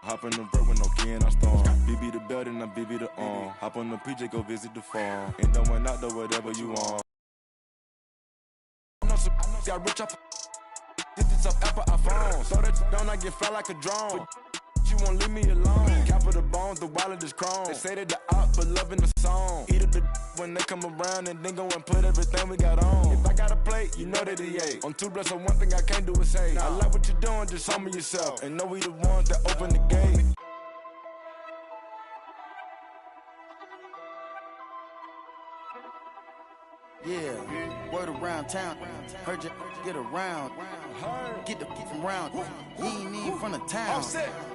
Hop in the vert with no key and I storm. BB the belt and I BB the arm. Hop on the PJ, go visit the farm. And don't went out though, whatever you want. I know some got rich off digits of Apple iPhone. Throw that down, I get fly like a drone. You won't leave me alone. Cap of the bones, the wallet is chrome. They say that the op, but loving the song. Eat up the when they come around and then go and put everything we got on. If I got a plate, you know that he ate. On 2 blocks, so one thing I can't do is say, I like what you're doing, just humble yourself. And know we the ones that open the gate. Yeah, word around town. Heard you get around. Get the from round. He ain't even from the town.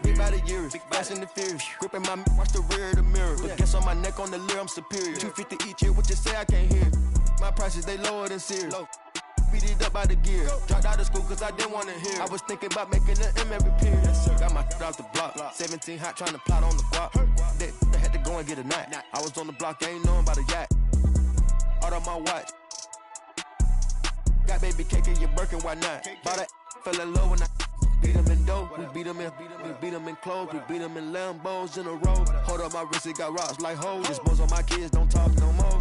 Big by the years, fast and the fierce. Gripping my watch the rear of the mirror. But guess on my neck on the leer, I'm superior. 250 each year, what you say I can't hear. My prices, they lower than Sears. Beat it up by the gear. Dropped out of school cause I didn't want to hear. I was thinking about making an M every period. Got my off the block. 17 hot trying to plot on the guap. They had to go and get a knot. I was on the block, ain't knowing about a yacht. Out on my watch. Got baby cake in your Birkin, why not? Bought that, fell in love when I beat him in dope. We beat him in clothes. We beat him in Lambos in a row. Hold up my wrist, it got rocks like hoes. This bones on my kids, don't talk no more.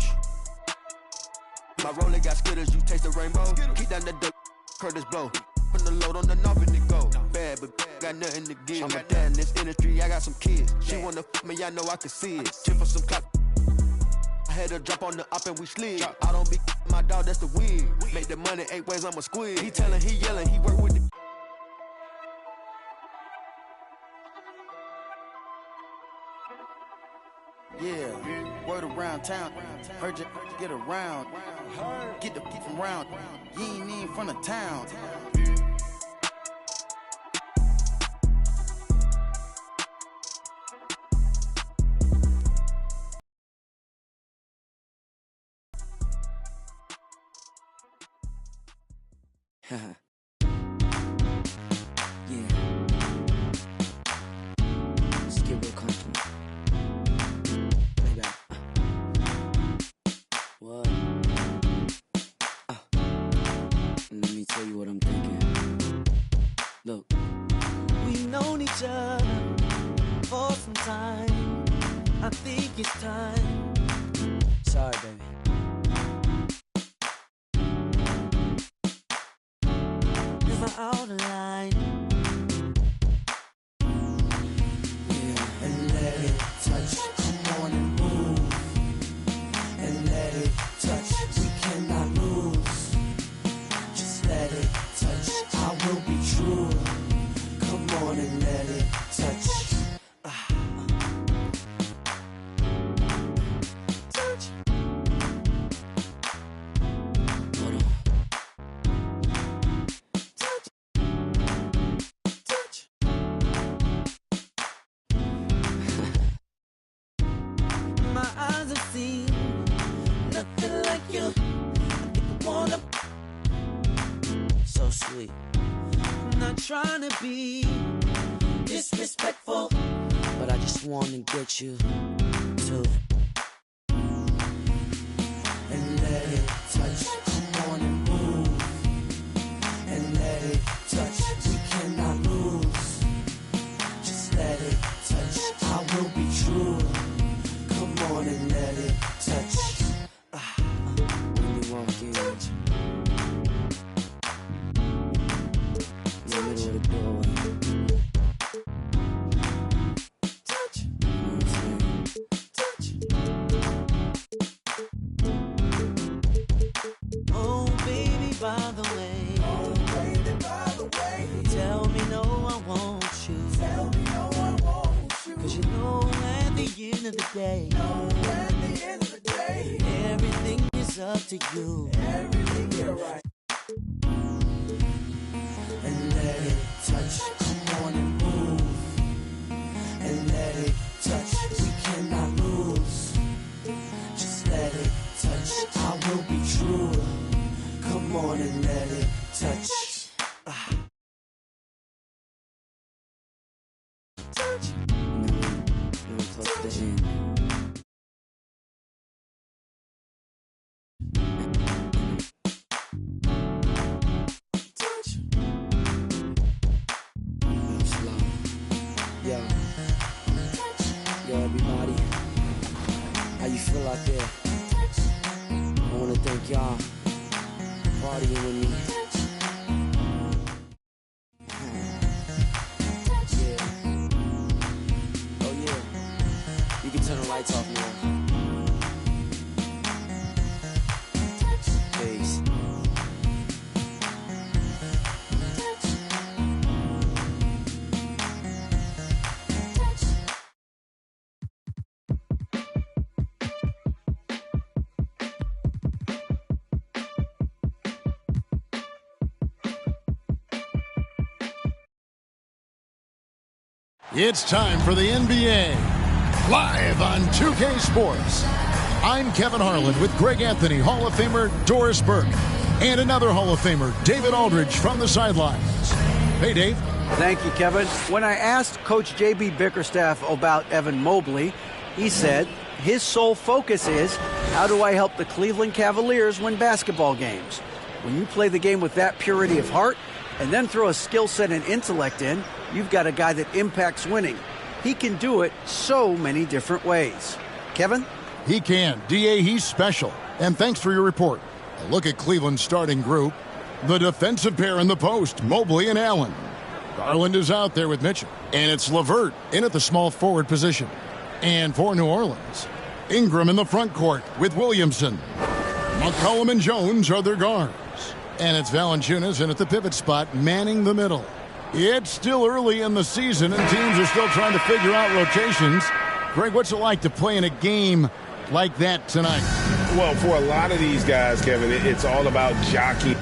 My roller got skitters, you taste the rainbow. Keep down the dirt, Curtis blow. Put the load on the knob and it go. Bad, but got nothing to give. I'm a dad in this industry, I got some kids. She wanna f me, I know I can see it. Chip for some clock. I had her drop on the up and we slid. I don't be my dog, that's the wig. Make the money 8 ways, I'm a squid. He tellin', he yellin', he work with the. Yeah, word around town. Heard you get around. Get the from round. He ain't even from the town. Yeah. Let's get real comfortable. Maybe what? Let me tell you what I'm thinking. Look, we've known each other for some time. I think it's time. Sorry, baby. Out of line. Yeah. And let it touch, come on and move. And let it touch, we cannot lose. Just let it touch, I will be true. Come on and let it touch. Sweet. I'm not trying to be disrespectful, but I just want to get you to. And let it touch, come on and move. And let it touch, we cannot lose. Just let it touch, I will be true. Come on and let it touch. When you walk in, by the way, oh baby, by the way, tell me no, I want you. Tell me no, I want you. 'Cause you know at the end of the day, everything is up to you. Everything you're right. And let it touch, come on and move. And let it touch, we cannot lose. Just let it touch, I will be true. Come on and let it touch. Touch. Really close to the end. Touch. Real slow. Yo. out there. I want to thank y'all for partying with me. Yeah. Oh yeah. You can turn the lights off now. Peace. It's time for the NBA, live on 2K Sports. I'm Kevin Harlan with Greg Anthony, Hall of Famer Doris Burke, and another Hall of Famer, David Aldridge, from the sidelines. Hey, Dave. Thank you, Kevin. When I asked Coach J.B. Bickerstaff about Evan Mobley, he said his sole focus is, how do I help the Cleveland Cavaliers win basketball games? When you play the game with that purity of heart and then throw a skill set and intellect in, you've got a guy that impacts winning. He can do it so many different ways. Kevin? He can. D.A., he's special. And thanks for your report. A look at Cleveland's starting group. The defensive pair in the post, Mobley and Allen. Garland is out there with Mitchell. And it's LeVert in at the small forward position. And for New Orleans, Ingram in the front court with Williamson. McCollum and Jones are their guards. And it's Valanciunas in at the pivot spot, manning the middle. It's still early in the season, and teams are still trying to figure out rotations. Greg, what's it like to play in a game like that tonight? Well, for a lot of these guys, Kevin, it's all about jockeying.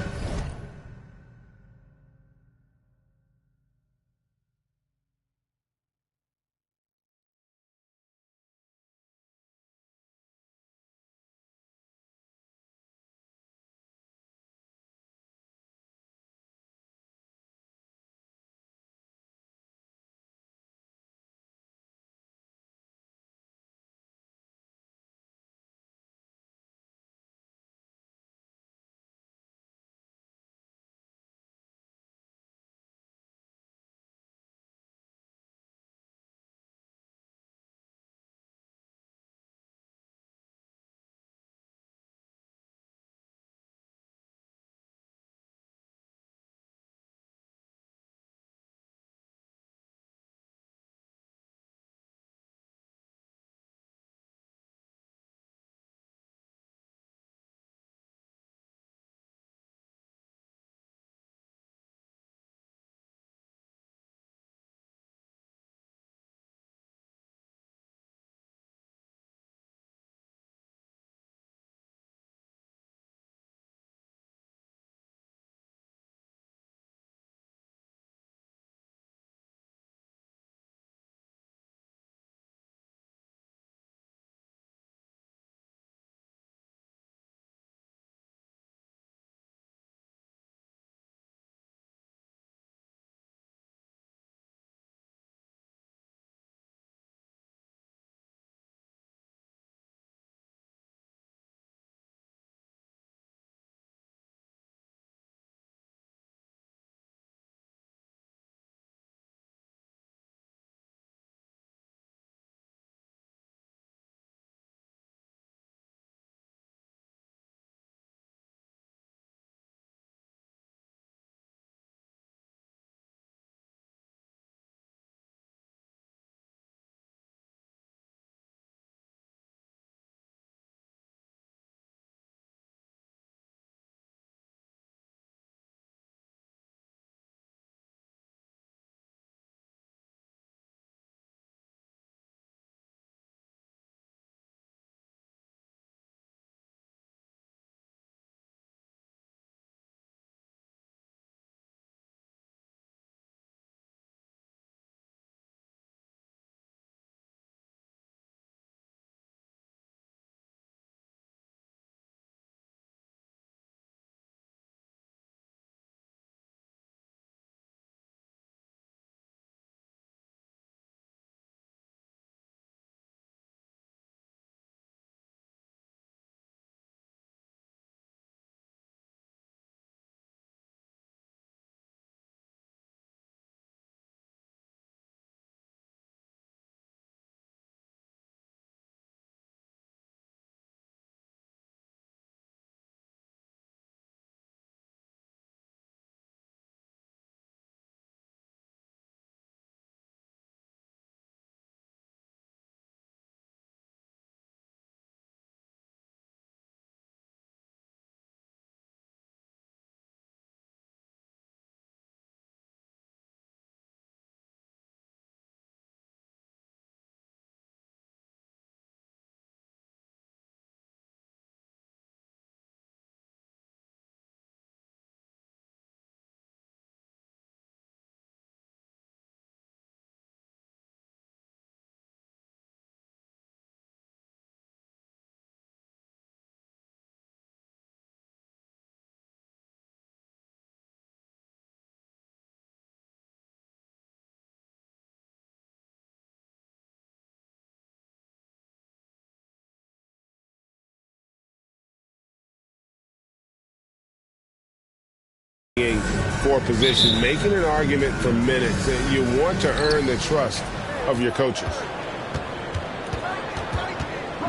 for position, making an argument for minutes. And you want to earn the trust of your coaches.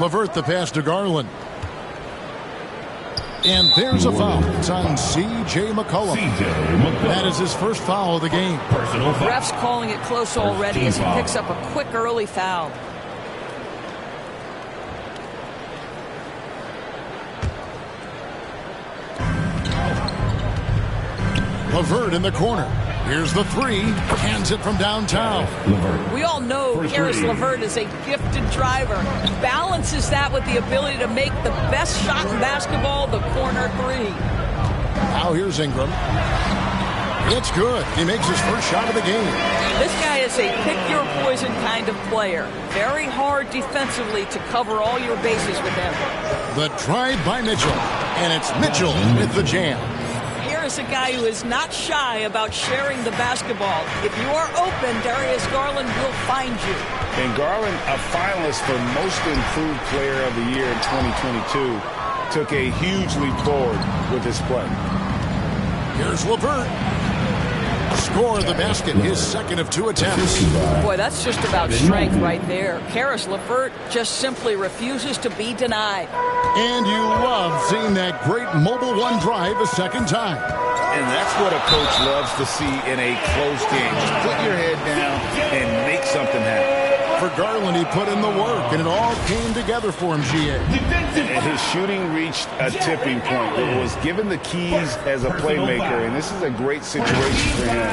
LeVert the pass to Garland. And there's a foul. It's on C.J. McCollum. That is his first foul of the game. Ref's calling it close already as he picks up a quick early foul. LeVert in the corner. Here's the three. Hands it from downtown. We all know Karis LeVert is a gifted driver. Balances that with the ability to make the best shot in basketball, the corner three. Now here's Ingram. It's good. He makes his first shot of the game. This guy is a pick-your-poison kind of player. Very hard defensively to cover all your bases with him. The drive by Mitchell. And it's Mitchell with the jam. Is a guy who is not shy about sharing the basketball. If you are open, Darius Garland will find you. And Garland, a finalist for Most Improved Player of the Year in 2022, took a huge leap forward with his play. Here's LeVert. Score the basket, his second of 2 attempts. Boy, that's just about strength right there. Karis LeVert just simply refuses to be denied. And you love seeing that great mobile one drive a second time. And that's what a coach loves to see in a close game. Just put your head down and make something happen. For Garland, he put in the work, and it all came together for him, GA. And his shooting reached a tipping point. It was given the keys as a playmaker, and this is a great situation for him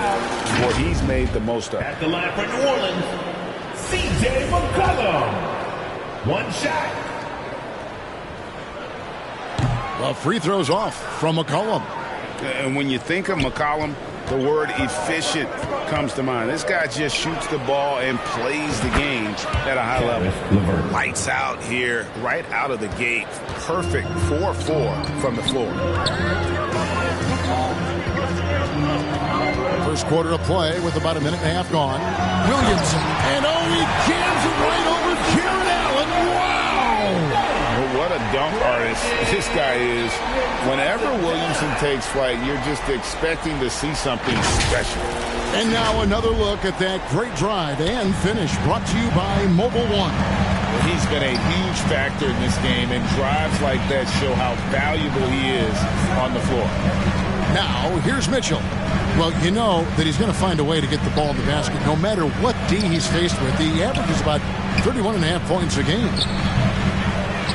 where he's made the most of it. At the line for New Orleans, C.J. McCollum. One shot. Well, free throws off from McCollum. And when you think of McCollum, the word efficient comes to mind. This guy just shoots the ball and plays the game at a high level. Lights out here, right out of the gate. Perfect 4-4 from the floor. First quarter of play with about a minute and a half gone. Williamson. And he jams it right over Jared Allen. Wow! What a dunk artist this guy is. Whenever Williamson takes flight, you're just expecting to see something special. And now another look at that great drive and finish brought to you by Mobile One. He's been a huge factor in this game, and drives like that show how valuable he is on the floor. Now, here's Mitchell. Well, you know that he's going to find a way to get the ball in the basket no matter what D he's faced with. He averages about 31.5 points a game.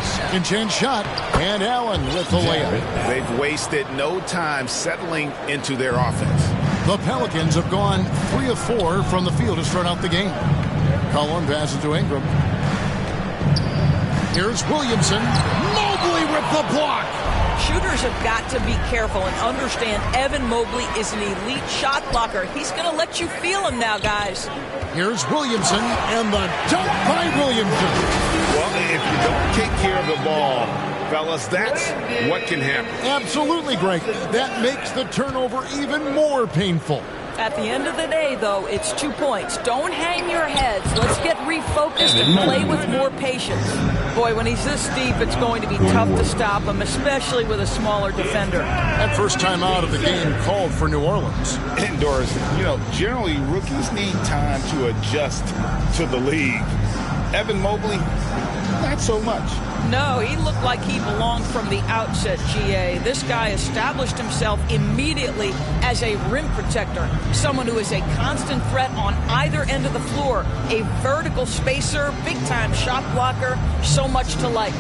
Second chance shot, and Allen with the layup. They've wasted no time settling into their offense. The Pelicans have gone 3 of 4 from the field to start out the game. Cullen passes to Ingram. Here's Williamson. Mobley with the block. Shooters have got to be careful and understand Evan Mobley is an elite shot blocker. He's going to let you feel him now, guys. Here's Williamson, and the dunk by Williamson. Well, if you don't take care of the ball, fellas, that's what can happen. Absolutely, Greg. That makes the turnover even more painful. At the end of the day, though, it's 2 points. Don't hang your heads. Let's get refocused and play with more patience. Boy, when he's this deep, it's going to be tough to stop him, especially with a smaller defender. That first time out of the game called for New Orleans. Indoors, generally rookies need time to adjust to the league. Evan Mobley, not so much. No, he looked like he belonged from the outset, GA. This guy established himself immediately as a rim protector, someone who is a constant threat on either end of the floor, a vertical spacer, big-time shot blocker, so much to like.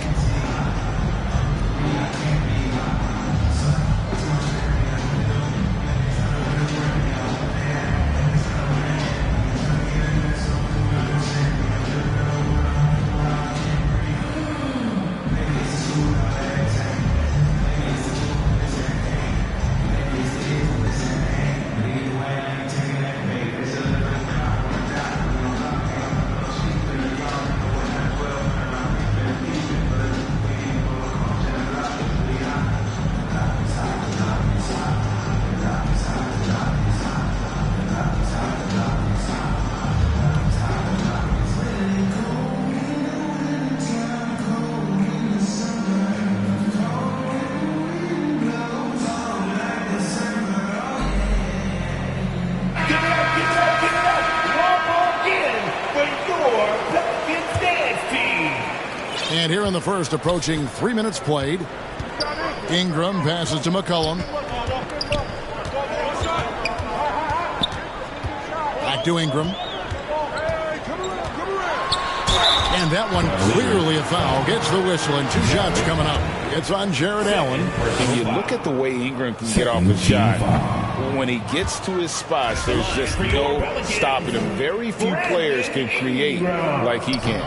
And here in the first, approaching 3 minutes played. Ingram passes to McCollum. Back to Ingram. And that one clearly a foul. Gets the whistle and 2 shots coming up. It's on Jared Allen. And you look at the way Ingram can get off a shot. When he gets to his spots, there's just no stopping him. Very few players can create like he can.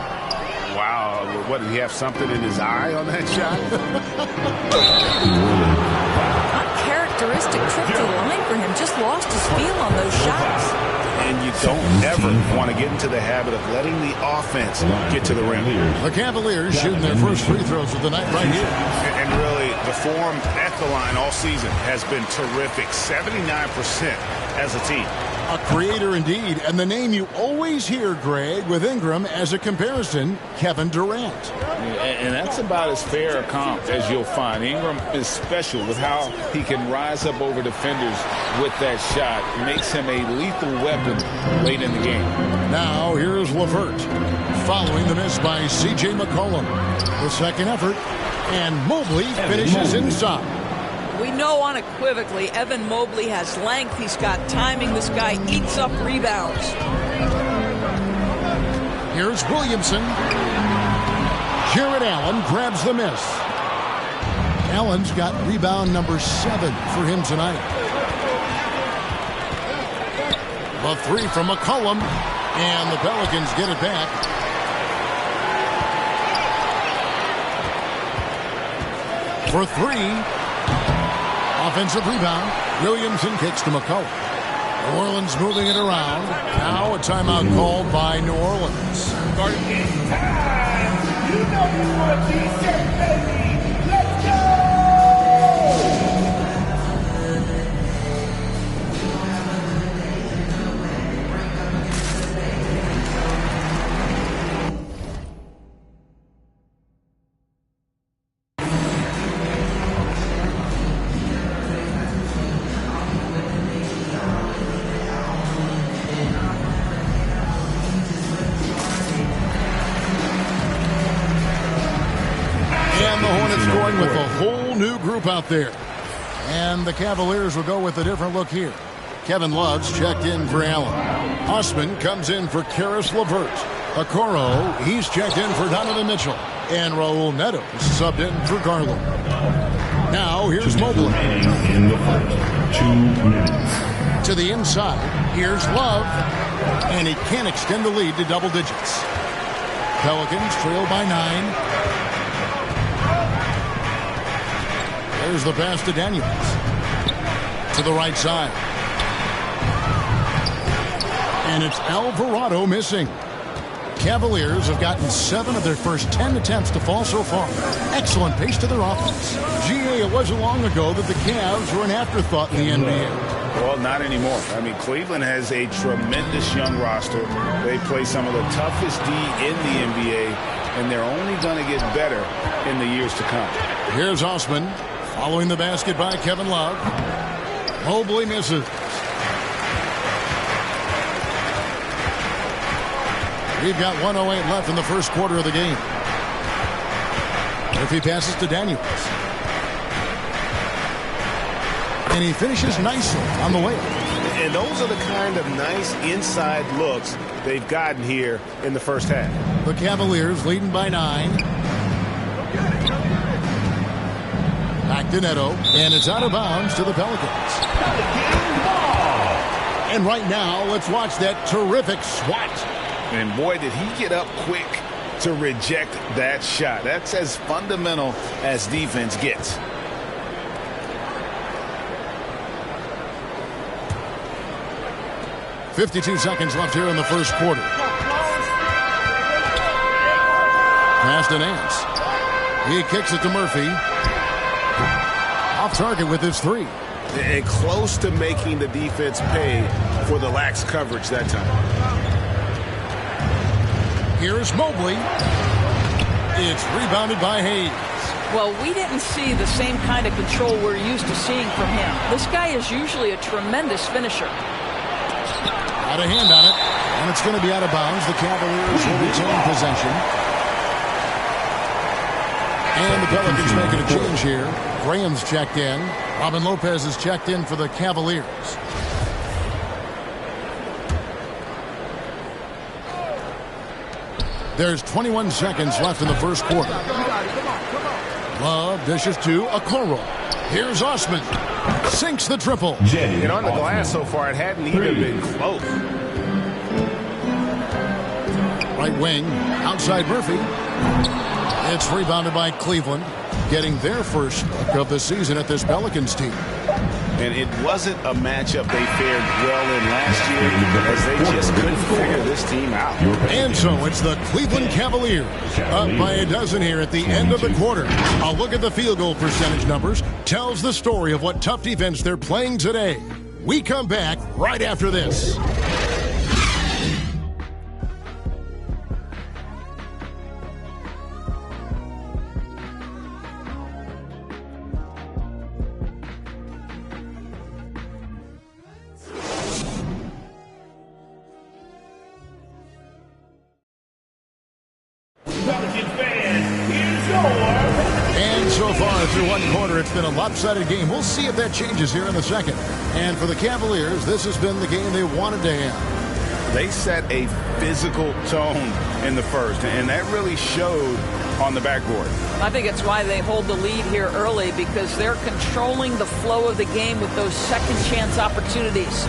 Wow, what, did he have something in his eye on that shot? Uncharacteristic trip to the line for him. Just lost his feel on those shots. And you don't ever want to get into the habit of letting the offense get to the rim. The Cavaliers shooting their first free throws of the night right here. And really, the form at the line all season has been terrific. 79% as a team. A creator indeed, and the name you always hear, Greg, with Ingram as a comparison, Kevin Durant. And that's about as fair a comp as you'll find. Ingram is special with how he can rise up over defenders with that shot. It makes him a lethal weapon late in the game. Now here's LeVert, following the miss by C.J. McCollum. The second effort, and Mobley finishes inside. We know unequivocally Evan Mobley has length. He's got timing. This guy eats up rebounds. Here's Williamson. Jared Allen grabs the miss. Allen's got rebound number 7 for him tonight. The 3 from McCollum, and the Pelicans get it back. For 3. Offensive rebound. Williamson kicks to McCollum. New Orleans moving it around. Now a timeout called by New Orleans. It's time. You know you want to be set, baby. Let's go! With a whole new group out there. And the Cavaliers will go with a different look here. Kevin Love's checked in for Allen. Osman comes in for Karis LeVert. Okoro, he's checked in for Donovan Mitchell. And Raul Neto subbed in for Garland. Now here's Mobley. In the first 2 minutes. To the inside, here's Love. And he can't extend the lead to double digits. Pelicans trail by 9. There's the pass to Daniels. To the right side. And it's Alvarado missing. Cavaliers have gotten 7 of their first 10 attempts to fall so far. Excellent pace to their offense. GA, it wasn't long ago that the Cavs were an afterthought in the NBA. Well, not anymore. I mean, Cleveland has a tremendous young roster. They play some of the toughest D in the NBA, and they're only going to get better in the years to come. Here's Osman. Following the basket by Kevin Love. Mobley misses. We've got 1:08 left in the first quarter of the game. If he passes to Daniels. And he finishes nicely on the way. And those are the kind of nice inside looks they've gotten here in the first half. The Cavaliers leading by 9. Back to Neto, and it's out of bounds to the Pelicans. And right now, let's watch that terrific swat. And boy, did he get up quick to reject that shot. That's as fundamental as defense gets. .52 seconds left here in the first quarter. Pass to Nance. He kicks it to Murphy. Off target with his 3. And close to making the defense pay for the lax coverage that time. Here's Mobley. It's rebounded by Hayes. Well, we didn't see the same kind of control we're used to seeing from him. This guy is usually a tremendous finisher. Out of hand on it, and it's going to be out of bounds. The Cavaliers will retain possession. And the Pelicans making a change here. Graham's checked in. Robin Lopez is checked in for the Cavaliers. There's 21 seconds left in the first quarter. Love dishes to Okoro. Here's Osman. Sinks the triple. And on the glass so far, it hadn't even been close. Right wing, outside Murphy. It's rebounded by Cleveland, getting their first look of the season at this Pelicans team. And it wasn't a matchup they fared well in last year as they just couldn't figure this team out. And so it's the Cleveland Cavaliers up by a dozen here at the end of the quarter. A look at the field goal percentage numbers tells the story of what tough defense they're playing today. We come back right after this. And so far through one quarter, it's been a lopsided game. We'll see if that changes here in the second. And for the Cavaliers, this has been the game they wanted to have. They set a physical tone in the first, and that really showed on the backboard. I think it's why they hold the lead here early, because they're controlling the flow of the game with those second chance opportunities.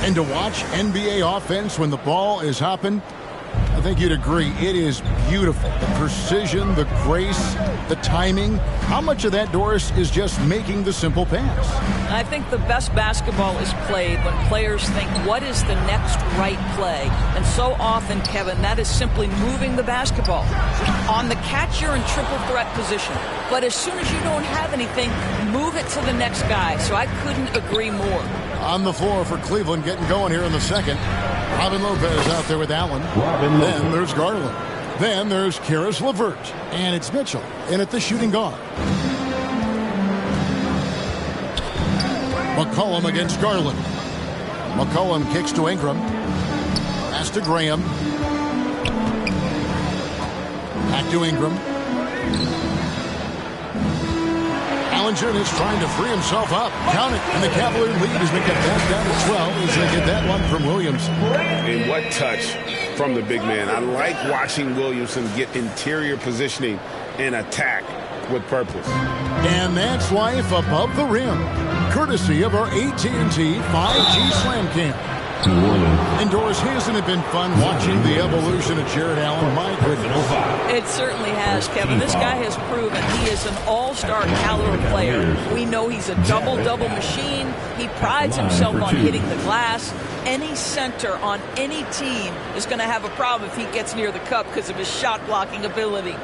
And to watch NBA offense when the ball is hopping, I think you'd agree, it is beautiful. The precision, the grace, the timing. How much of that, Doris, is just making the simple pass? I think the best basketball is played when players think, what is the next right play? And so often, Kevin, that is simply moving the basketball. On the catch, you're in triple threat position. But as soon as you don't have anything, move it to the next guy. So I couldn't agree more. On the floor for Cleveland, getting going here in the second. Robin Lopez out there with Allen. Then there's Garland. Then there's Karis LeVert. And it's Mitchell in at the shooting guard. McCollum against Garland. McCollum kicks to Ingram. Pass to Graham. Back to Ingram. Allinger is trying to free himself up. Count it. And the Cavalier lead has been kept back down to 12 as they get that one from Williamson. And what touch from the big man. I like watching Williamson get interior positioning and attack with purpose. And that's life above the rim, courtesy of our AT&T 5G Slam Cam. And Doris, hasn't it been fun watching the evolution of Jared Allen? My goodness. It certainly has, Kevin. This guy has proven he is an all-star caliber player. We know he's a double-double machine. He prides himself on hitting the glass. Any center on any team is going to have a problem if he gets near the cup because of his shot-blocking ability.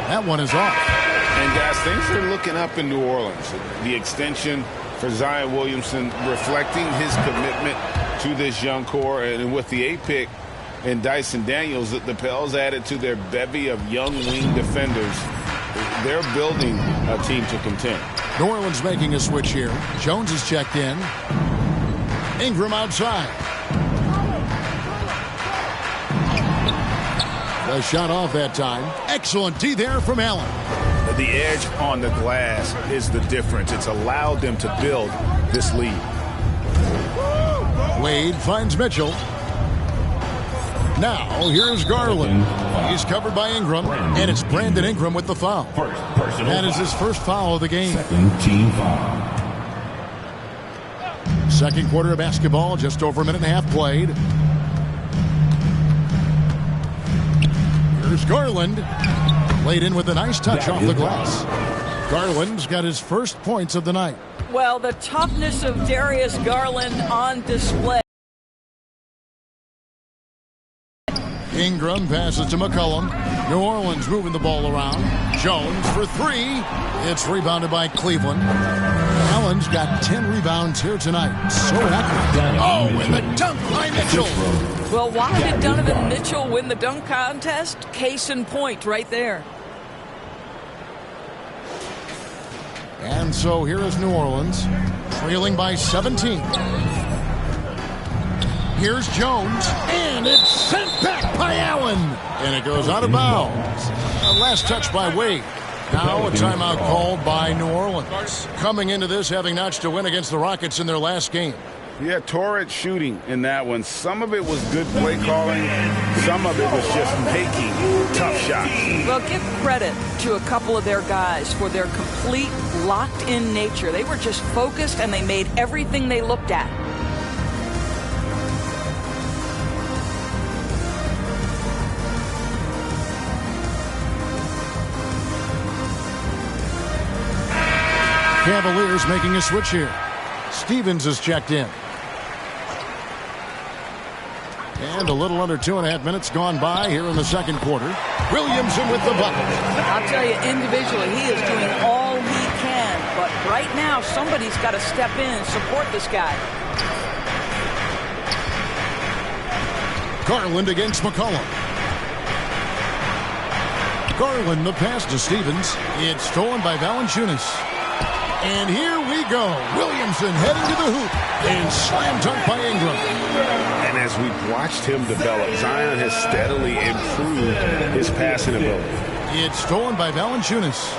That one is off. And guys, things are looking up in New Orleans. The extension for Zion Williamson reflecting his commitment to this young core. And with the 8th pick and Dyson Daniels, the Pels added to their bevy of young wing defenders. They're building a team to contend. New Orleans making a switch here. Jones is checked in. Ingram outside. The shot off that time. Excellent D there from Allen. The edge on the glass is the difference. It's allowed them to build this lead. Wade finds Mitchell. Now here's Garland. He's covered by Ingram, and it's Brandon Ingram with the foul. That is his first foul of the game. Team foul. Second quarter of basketball, just over a minute and a half played. Here's Garland. Laid in with a nice touch off the glass. Garland's got his first points of the night. Well, the toughness of Darius Garland on display. Ingram passes to McCollum. New Orleans moving the ball around. Jones for three. It's rebounded by Cleveland. Allen's got 10 rebounds here tonight. So accurate. Oh, and the dunk by Mitchell. Well, why did Donovan Mitchell win the dunk contest? Case in point right there. And so here is New Orleans, trailing by 17. Here's Jones, and it's sent back by Allen. And it goes out of bounds. Last touch by Wade. Now a timeout called by New Orleans. Coming into this, having notched a win against the Rockets in their last game. Yeah, torrid shooting in that one. Some of it was good play calling. Some of it was just making tough shots. Well, give credit to a couple of their guys for their complete locked-in nature. They were just focused, and they made everything they looked at. Cavaliers making a switch here. Stevens is checked in. And a little under 2.5 minutes gone by here in the second quarter. Williamson with the bucket. I'll tell you, individually, he is doing all he can. But right now, somebody's got to step in and support this guy. Garland against McCollum. Garland, the pass to Stevens. It's stolen by Valanciunas. And here we go. Williamson heading to the hoop. And slam dunk by Ingram. And as we've watched him develop, Zion has steadily improved his passing ability. It's stolen by Valanciunas.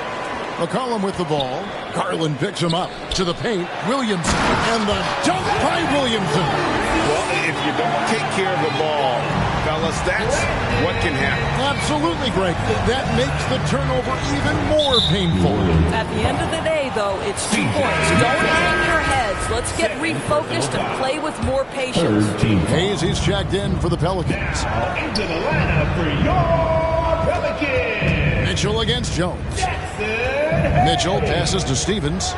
McCollum with the ball. Garland picks him up to the paint. Williamson. And the dunk by Williamson. Well, if you don't take care of the ball, fellas, that's what can happen. Absolutely, Greg. That makes the turnover even more painful. At the end of the day, though, it's 2 points. Don't hang your heads. Let's get refocused and play with more patience. Hayes, he's checked in for the Pelicans. Into the lineup for your Pelicans. Mitchell against Jones. Mitchell passes to Stevens.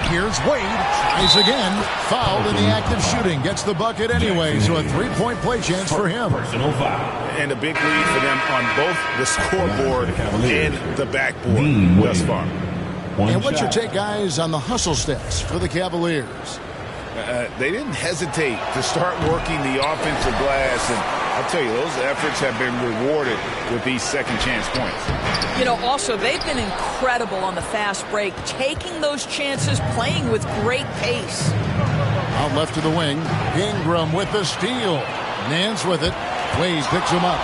Here's Wade. Tries again. Fouled in the act of shooting. Gets the bucket anyway, so a 3-point play chance for him. And a big lead for them on both the scoreboard and the backboard thus far. And what's your take, guys, on the hustle steps for the Cavaliers? They didn't hesitate to start working the offensive glass, and I'll tell you, those efforts have been rewarded with these second chance points. You know, also, they've been incredible on the fast break, taking those chances, playing with great pace. Out left to the wing, Ingram with the steal. Nance with it. Wade picks him up.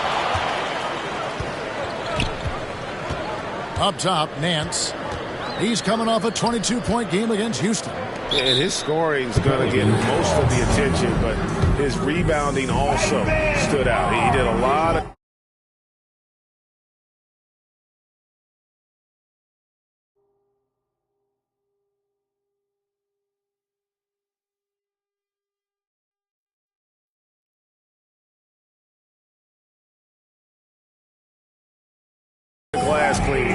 Up top, Nance. He's coming off a 22-point game against Houston. And his scoring is going to get most of the attention, but his rebounding also stood out. He did a lot of... glass clean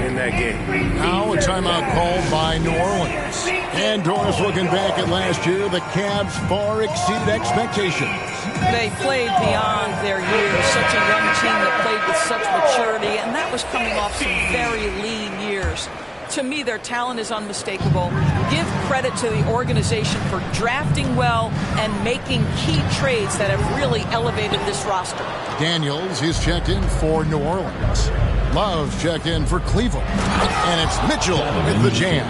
in that game. Now a timeout called by New Orleans. And Doris looking back at last year, the Cavs far exceeded expectations. They played beyond their years. Such a young team that played with such maturity, and that was coming off some very lean years. To me, their talent is unmistakable. Give credit to the organization for drafting well and making key trades that have really elevated this roster. Daniels is checked in for New Orleans. Love's checked in for Cleveland. And it's Mitchell with the jam.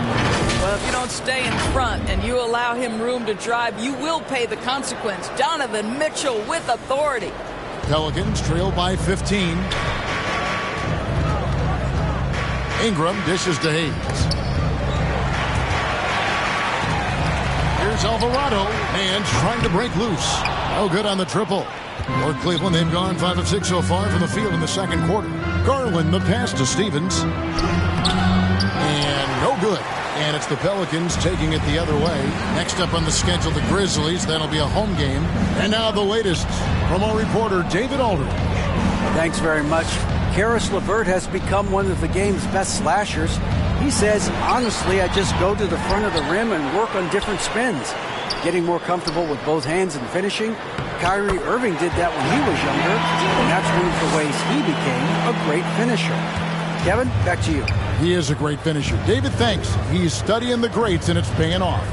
Well, if you don't stay in front and you allow him room to drive, you will pay the consequence. Donovan Mitchell with authority. Pelicans trail by 15. Ingram dishes to Hayes. Here's Alvarado. And trying to break loose. No good on the triple. For Cleveland, they've gone 5 of 6 so far from the field in the second quarter. Garland, the pass to Stevens. And no good. And it's the Pelicans taking it the other way. Next up on the schedule, the Grizzlies. That'll be a home game. And now the latest from our reporter, David Aldridge. Thanks very much. Karis LeVert has become one of the game's best slashers. He says, honestly, I just go to the front of the rim and work on different spins. Getting more comfortable with both hands and finishing. Kyrie Irving did that when he was younger, and that's one of the ways he became a great finisher. Kevin, back to you. He is a great finisher. David, thanks. He's studying the greats, and it's paying off.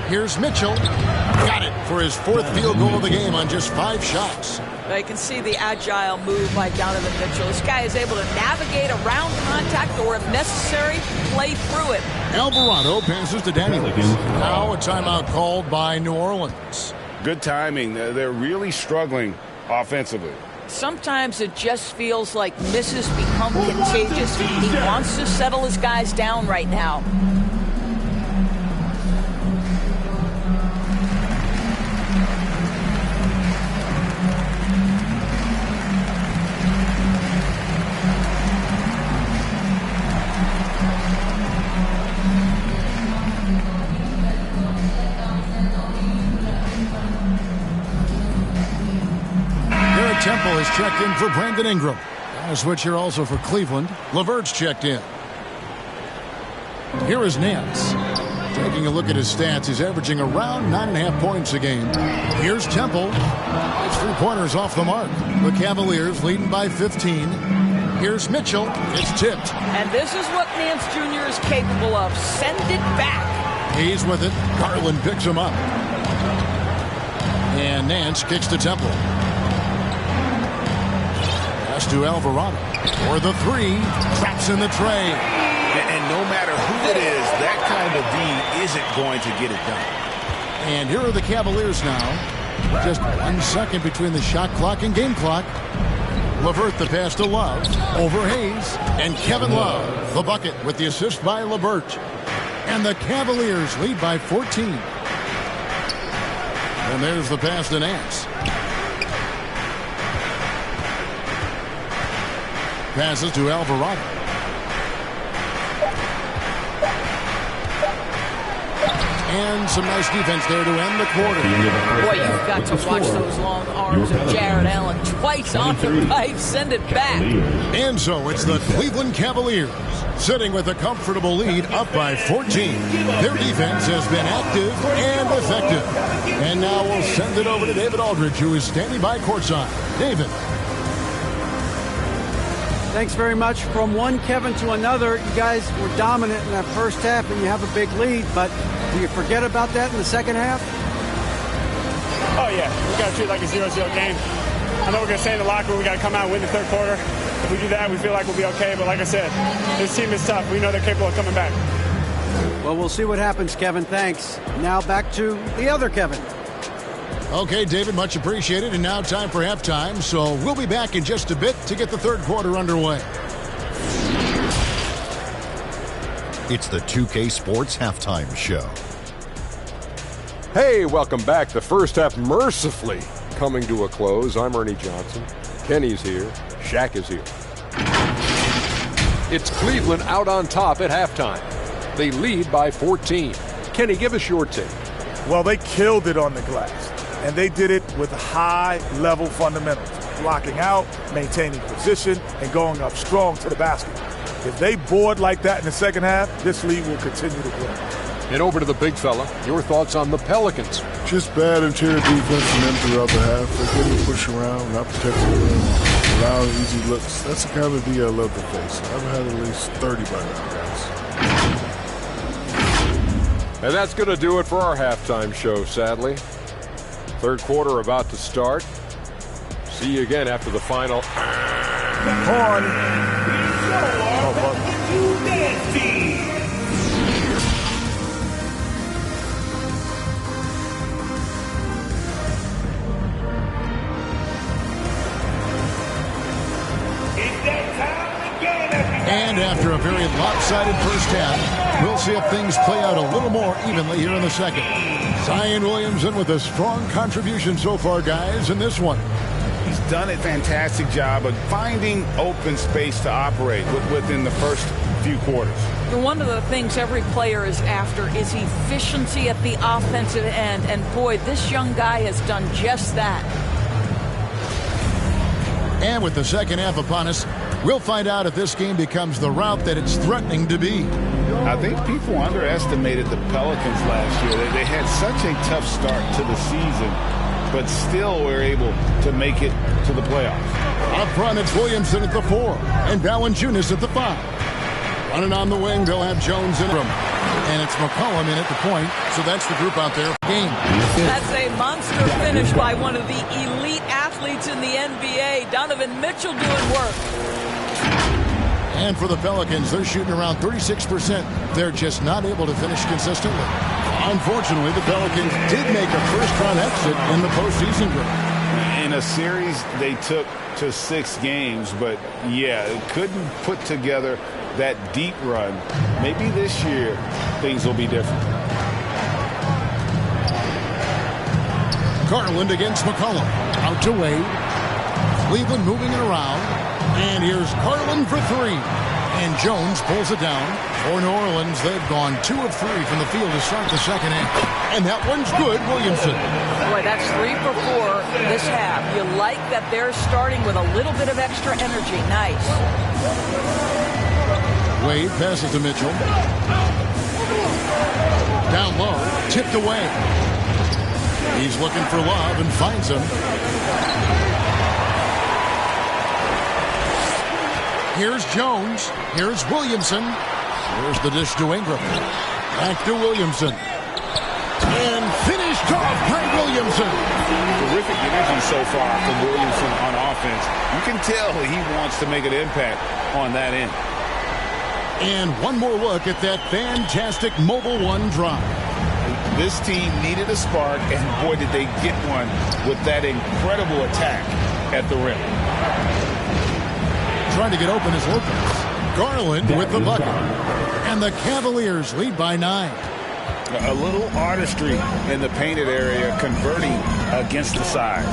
Here's Mitchell. Got it for his 4th field goal of the game on just 5 shots. You can see the agile move by Donovan Mitchell. This guy is able to navigate around contact or, if necessary, play through it. Alvarado passes to Daniels. Now a timeout called by New Orleans. Good timing. They're really struggling offensively. Sometimes it just feels like misses become contagious. He wants to settle his guys down right now. Temple has checked in for Brandon Ingram. A switch here also for Cleveland. LeVert's checked in. Here is Nance. Taking a look at his stats, he's averaging around 9.5 points a game. Here's Temple. It's 3-pointers off the mark. The Cavaliers leading by 15. Here's Mitchell. It's tipped. And this is what Nance Jr. is capable of. Send it back. He's with it. Garland picks him up. And Nance kicks to Temple. Pass to Alvarado. For the 3. Traps in the tray. And no matter who it is, that kind of D isn't going to get it done. And here are the Cavaliers now. Just 1 second between the shot clock and game clock. LeVert the pass to Love. Over Hayes. And Kevin Love, the bucket with the assist by LeVert. And the Cavaliers lead by 14. And there's the pass to Nance. Passes to Alvarado. And some nice defense there to end the quarter. Boy, you've got to watch those long arms of Jared Allen. Twice on the pipe, send it back. And so it's the Cleveland Cavaliers sitting with a comfortable lead up by 14. Their defense has been active and effective. And now we'll send it over to David Aldridge, who is standing by courtside. David. Thanks very much. From one Kevin to another, you guys were dominant in that first half and you have a big lead, but do you forget about that in the second half? Oh, yeah. We got to treat it like a 0-0 game. I know we're going to stay in the locker room. We got to come out and win the third quarter. If we do that, we feel like we'll be okay. But like I said, this team is tough. We know they're capable of coming back. Well, we'll see what happens, Kevin. Thanks. Now back to the other Kevin. Okay, David, much appreciated. And now time for halftime. So we'll be back in just a bit to get the third quarter underway. It's the 2K Sports Halftime Show. Hey, welcome back. The first half mercifully coming to a close. I'm Ernie Johnson. Kenny's here. Shaq is here. It's Cleveland out on top at halftime. They lead by 14. Kenny, give us your take. Well, they killed it on the glass, and they did it with high-level fundamentals, blocking out, maintaining position, and going up strong to the basket. If they board like that in the second half, this lead will continue to grow. And over to the big fella. Your thoughts on the Pelicans? Just bad interior defense from them throughout the half. They're getting pushed around, not protecting the rim, allowing easy looks. That's the kind of D I love to face. I've had at least 30 by now, guys. And that's going to do it for our halftime show, sadly. Third quarter about to start. See you again after the final. Horn. And after a very lopsided first half, we'll see if things play out a little more evenly here in the second. Zion Williamson with a strong contribution so far, guys, in this one. He's done a fantastic job of finding open space to operate within the first few quarters. One of the things every player is after is efficiency at the offensive end. And boy, this young guy has done just that. And with the second half upon us, we'll find out if this game becomes the route that it's threatening to be. I think people underestimated the Pelicans last year. They had such a tough start to the season, but still were able to make it to the playoffs. Up front, it's Williamson at the 4 and Valanciunas at the 5. Running on the wing, they'll have Jones and Ingram. And it's McCollum in at the point, so that's the group out there. Game. That's a monster finish by one of the elite athletes in the NBA. Donovan Mitchell doing work. And for the Pelicans, they're shooting around 36%. They're just not able to finish consistently. Unfortunately, the Pelicans did make a first-round exit in the postseason group. In a series they took to 6 games, but yeah, couldn't put together that deep run. Maybe this year things will be different. Garland against McCollum. Out to Wade. Cleveland moving it around. And here's Garland for 3. And Jones pulls it down. For New Orleans, they've gone 2 of 3 from the field to start the second half. And that one's good, Williamson. Boy, that's 3 for 4 this half. You like that they're starting with a little bit of extra energy. Nice. Wade passes to Mitchell. Down low, tipped away. He's looking for Love and finds him. Here's Jones. Here's Williamson. Here's the dish to Ingram. Back to Williamson. And finished off by Williamson. Terrific energy so far from Williamson on offense. You can tell he wants to make an impact on that end. And one more look at that fantastic Mobile One drive. This team needed a spark, and boy, did they get one with that incredible attack at the rim. Trying to get open is Lopez. Garland with the bucket. And the Cavaliers lead by 9. A little artistry in the painted area, converting against the size.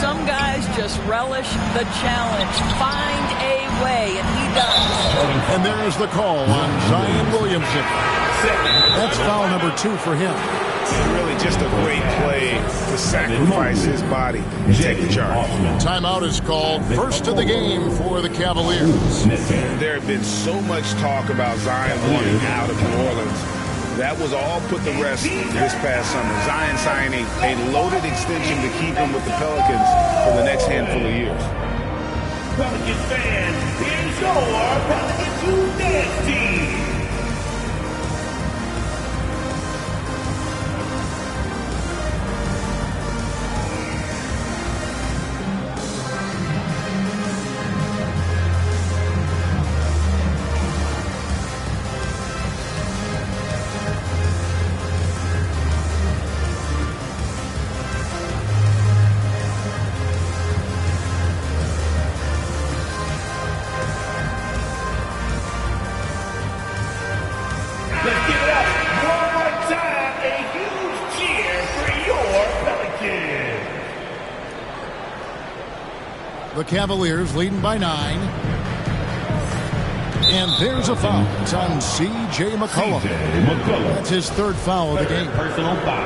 Some guys just relish the challenge. Find a way, and he does. And there's the call on Zion Williamson. That's foul number 2 for him. Really just a great play to sacrifice his body and take the charge. Timeout is called. First of the game for the Cavaliers. There had been so much talk about Zion wanting out of New Orleans. That was all put to rest this past summer. Zion signing a loaded extension to keep him with the Pelicans for the next handful of years. Pelicans fans, here's your Pelicans Who Dance team. The Cavaliers leading by 9. And there's a foul. It's on C.J. McCollum. That's his 3rd foul of the game. Personal foul.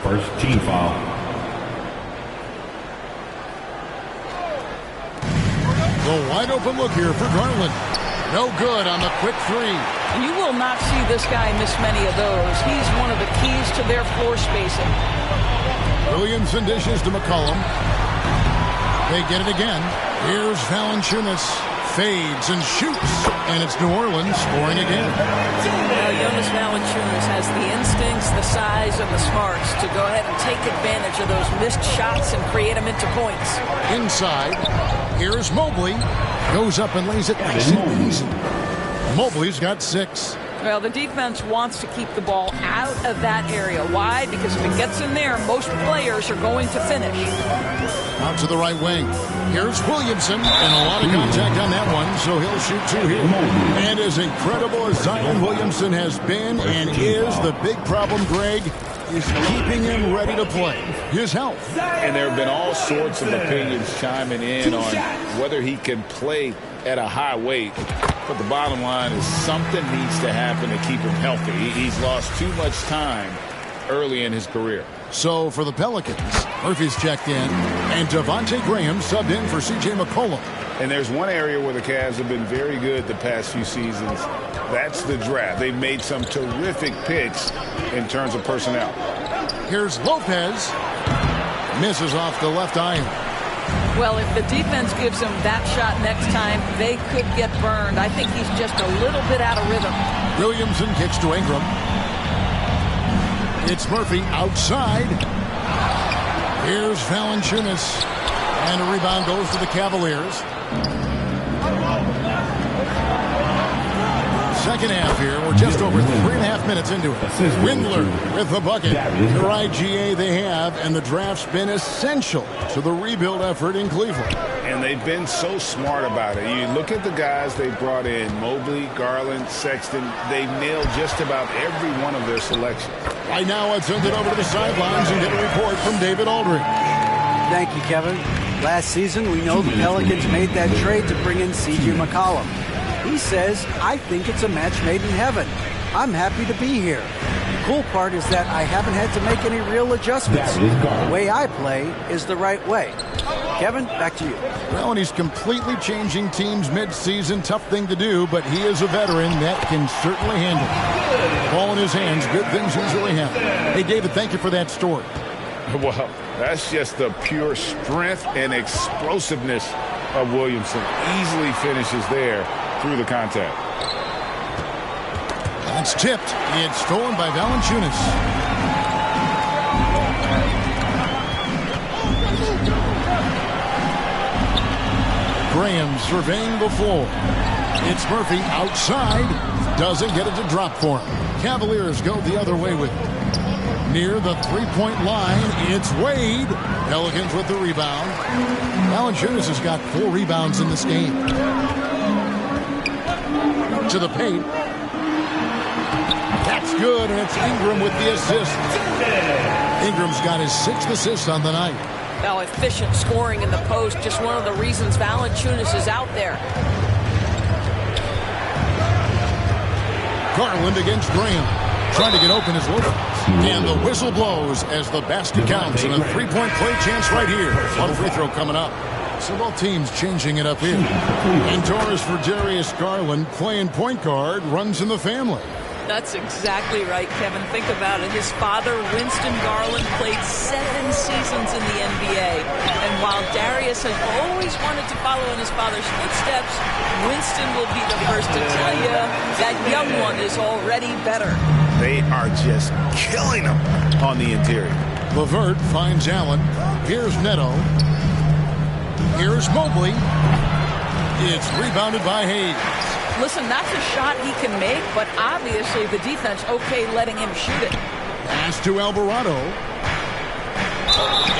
First team foul. The wide open look here for Garland. No good on the quick 3. And you will not see this guy miss many of those. He's one of the keys to their floor spacing. Williamson dishes to McCollum. They get it again. Here's Valanciunas. Fades and shoots. And it's New Orleans scoring again. Well, Jonas Valanciunas has the instincts, the size, and the smarts to go ahead and take advantage of those missed shots and create them into points. Inside. Here's Mobley. Goes up and lays it nice and easy. Mobley's got 6. Well, the defense wants to keep the ball out of that area. Why? Because if it gets in there, most players are going to finish. Out to the right wing. Here's Williamson, and a lot of contact on that one, so he'll shoot 2 here. And as incredible as Zion Williamson has been and is, the big problem, Greg, is keeping him ready to play. His health. And there have been all sorts of opinions chiming in on whether he can play at a high weight. But the bottom line is something needs to happen to keep him healthy. He's lost too much time early in his career. So for the Pelicans, Murphy's checked in, and Devontae Graham subbed in for C.J. McCollum. And there's one area where the Cavs have been very good the past few seasons. That's the draft. They've made some terrific picks in terms of personnel. Here's Lopez. Misses off the left iron. Well, if the defense gives him that shot next time, they could get burned. I think he's just a little bit out of rhythm. Williamson kicks to Ingram. It's Murphy outside. Here's Valanciunas. And a rebound goes to the Cavaliers. Second half here. We're just over 3.5 minutes into it. Windler with the bucket. The right GA they have, and the draft's been essential to the rebuild effort in Cleveland. And they've been so smart about it. You look at the guys they brought in, Mobley, Garland, Sexton. They've nailed just about every one of their selections. Right now, let's send it over to the sidelines and get a report from David Aldridge. Thank you, Kevin. Last season, we know the Pelicans made that trade to bring in C.J. McCollum. He says, I think it's a match made in heaven. I'm happy to be here. The cool part is that I haven't had to make any real adjustments. The way I play is the right way. Kevin, back to you. Well, and he's completely changing teams mid-season. Tough thing to do, but he is a veteran that can certainly handle it. Ball in his hands, good things usually happen. Hey, David, thank you for that story. Well, that's just the pure strength and explosiveness of Williamson. Easily finishes there through the contact. That's tipped. It's stolen by Valanciunas. Graham surveying the floor. It's Murphy outside. Doesn't get it to drop for him. Cavaliers go the other way with it. Near the three-point line, it's Wade. Pelicans with the rebound. Valanciunas has got 4 rebounds in this game. To the paint. That's good, and it's Ingram with the assist. Ingram's got his 6th assist on the night. Well, efficient scoring in the post, just one of the reasons Valanciunas is out there. Garland against Graham. Trying to get open is Lopez. And the whistle blows as the basket counts. And a 3-point play chance right here. One free throw coming up. So both teams changing it up here. And Torres for Darius Garland playing point guard, runs in the family. That's exactly right, Kevin. Think about it. His father, Winston Garland, played 7 seasons in the NBA. And while Darius has always wanted to follow in his father's footsteps, Winston will be the first to tell you that young one is already better. They are just killing him on the interior. LeVert finds Allen. Here's Neto. Here's Mobley. It's rebounded by Hayes. Listen, that's a shot he can make, but obviously the defense okay letting him shoot it. Pass to Alvarado.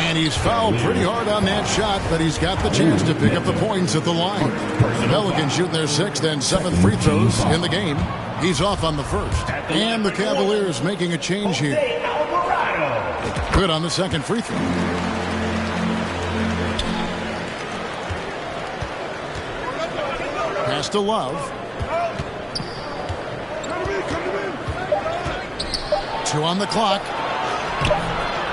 And he's fouled pretty hard on that shot, but he's got the chance to pick up the points at the line. Pelicans shooting their 6th and 7th free throws in the game. He's off on the first. And the Cavaliers making a change here. Good on the 2nd free throw. Pass to Love. 2 on the clock.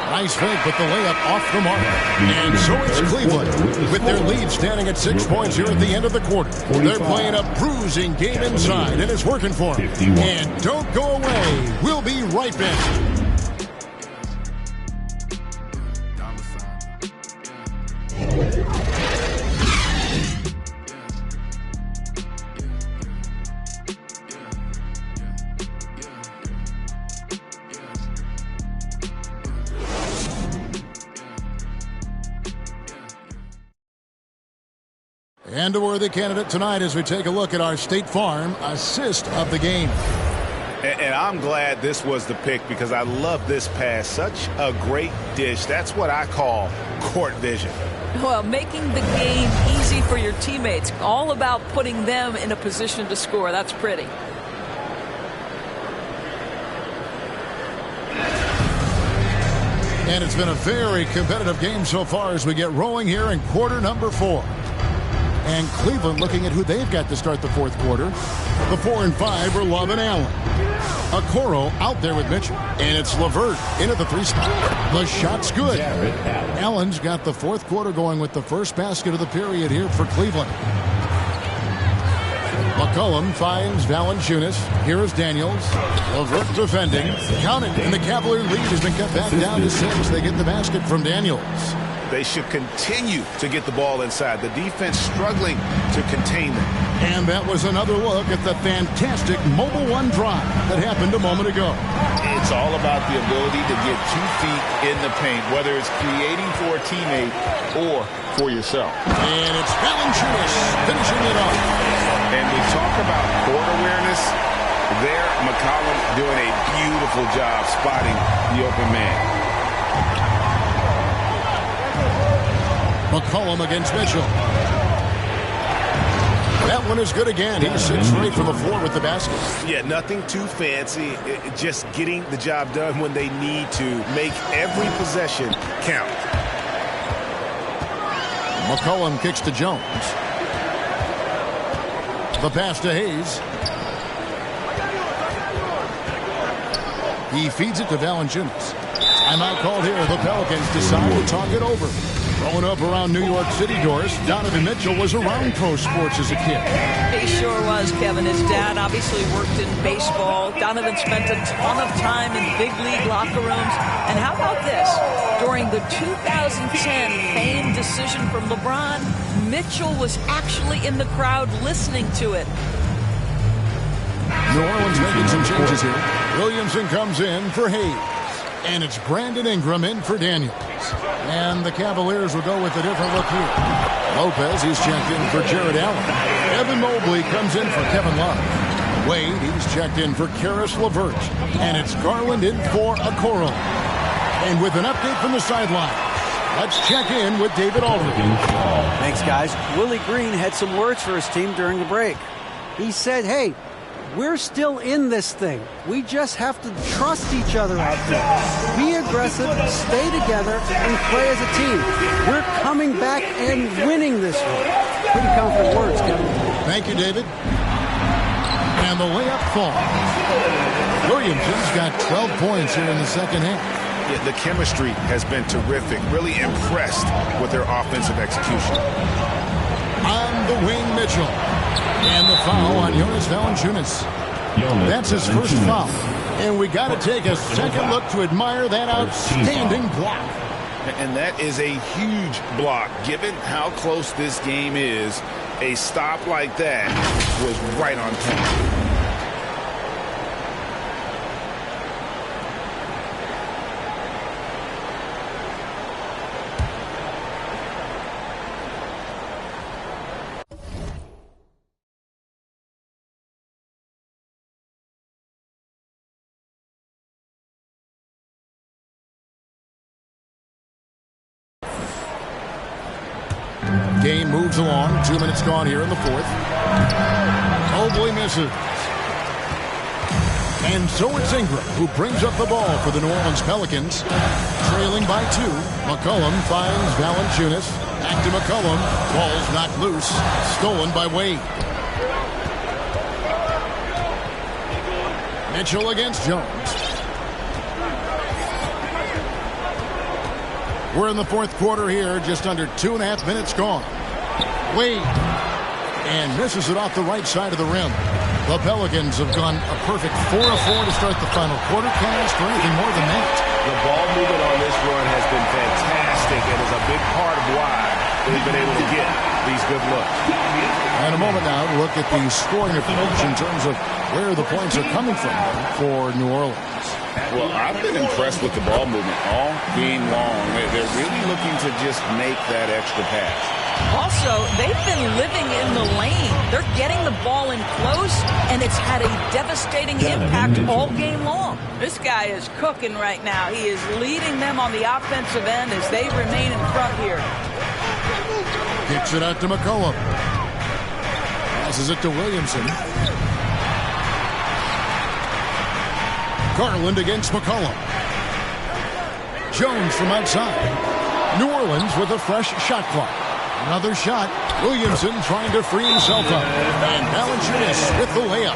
Nice fake, but the layup off the mark. And so it's Cleveland with their lead standing at 6 points here at the end of the quarter. They're playing a bruising game inside, and it's working for them. And don't go away. We'll be right back. And a worthy candidate tonight as we take a look at our State Farm assist of the game. And I'm glad this was the pick because I love this pass. Such a great dish. That's what I call court vision. Well, making the game easy for your teammates. All about putting them in a position to score. That's pretty. And it's been a very competitive game so far as we get rolling here in quarter number 4. And Cleveland looking at who they've got to start the 4th quarter. The 4 and 5 are Love and Allen. Okoro out there with Mitchell. And it's LeVert into the 3 spot. The shot's good. Allen's got the 4th quarter going with the first basket of the period here for Cleveland. McCollum finds Valanciunas. Here is Daniels. LeVert defending. Counted. And the Cavalier lead has been cut back down to 6. They get the basket from Daniels. They should continue to get the ball inside. The defense struggling to contain them. And that was another look at the fantastic Mobile One drive that happened a moment ago. It's all about the ability to get 2 feet in the paint, whether it's creating for a teammate or for yourself. And it's Valanciunas finishing it off. And we talk about court awareness. There, McCollum doing a beautiful job spotting the open man. McCollum against Mitchell. That one is good again. He sits right from the floor with the basket. Yeah, nothing too fancy. Just getting the job done when they need to. Make every possession count. McCollum kicks to Jones. The pass to Hayes. He feeds it to Valanciunas. Timeout called here. The Pelicans decide to talk it over. Growing up around New York City, Doris, Donovan Mitchell was around pro sports as a kid. He sure was, Kevin. His dad obviously worked in baseball. Donovan spent a ton of time in big league locker rooms. And how about this? During the 2010 famed decision from LeBron, Mitchell was actually in the crowd listening to it. New Orleans making some changes here. Williamson comes in for Hayes. And it's Brandon Ingram in for Daniels. And the Cavaliers will go with a different look here. Lopez, he's checked in for Jared Allen. Evan Mobley comes in for Kevin Love. Wade, he's checked in for Karis LeVert. And it's Garland in for Okoro. And with an update from the sideline, let's check in with David Aldridge. Thanks, guys. Willie Green had some words for his team during the break. He said, hey, we're still in this thing. We just have to trust each other out there. Be aggressive, stay together, and play as a team. We're coming back and winning this one. Pretty confident words, Kevin. Thank you, David. And the layup falls. Williamson's got 12 points here in the second half. Yeah, the chemistry has been terrific. Really impressed with their offensive execution. On the wing, Mitchell. And the foul on Jonas Valanciunas. That's his first foul. And we got to take a second look to admire that outstanding block. And that is a huge block. Given how close this game is, a stop like that was right on point. Game moves along. 2 minutes gone here in the fourth. Mobley misses. And so it's Ingram who brings up the ball for the New Orleans Pelicans. Trailing by 2. McCollum finds Valanciunas. Back to McCollum. Ball's knocked loose. Stolen by Wade. Mitchell against Jones. We're in the fourth quarter here, just under 2.5 minutes gone. Wade. And misses it off the right side of the rim. The Pelicans have gone a perfect 4-4 to start the final quarter. Cast or anything more than that. The ball movement on this run has been fantastic and is a big part of why they've been able to get these good looks. And a moment now to look at the scoring approach in terms of where the points are coming from for New Orleans. Well, I've been impressed with the ball movement all game long. They're really looking to just make that extra pass. Also, they've been living in the lane. They're getting the ball in close, and it's had a devastating impact all game long. This guy is cooking right now. He is leading them on the offensive end as they remain in front here. Kicks it out to McCollum. Passes it to Williamson. Garland against McCollum. Jones from outside. New Orleans with a fresh shot clock. Another shot. Williamson trying to free himself up. And Valanciunas with the layup.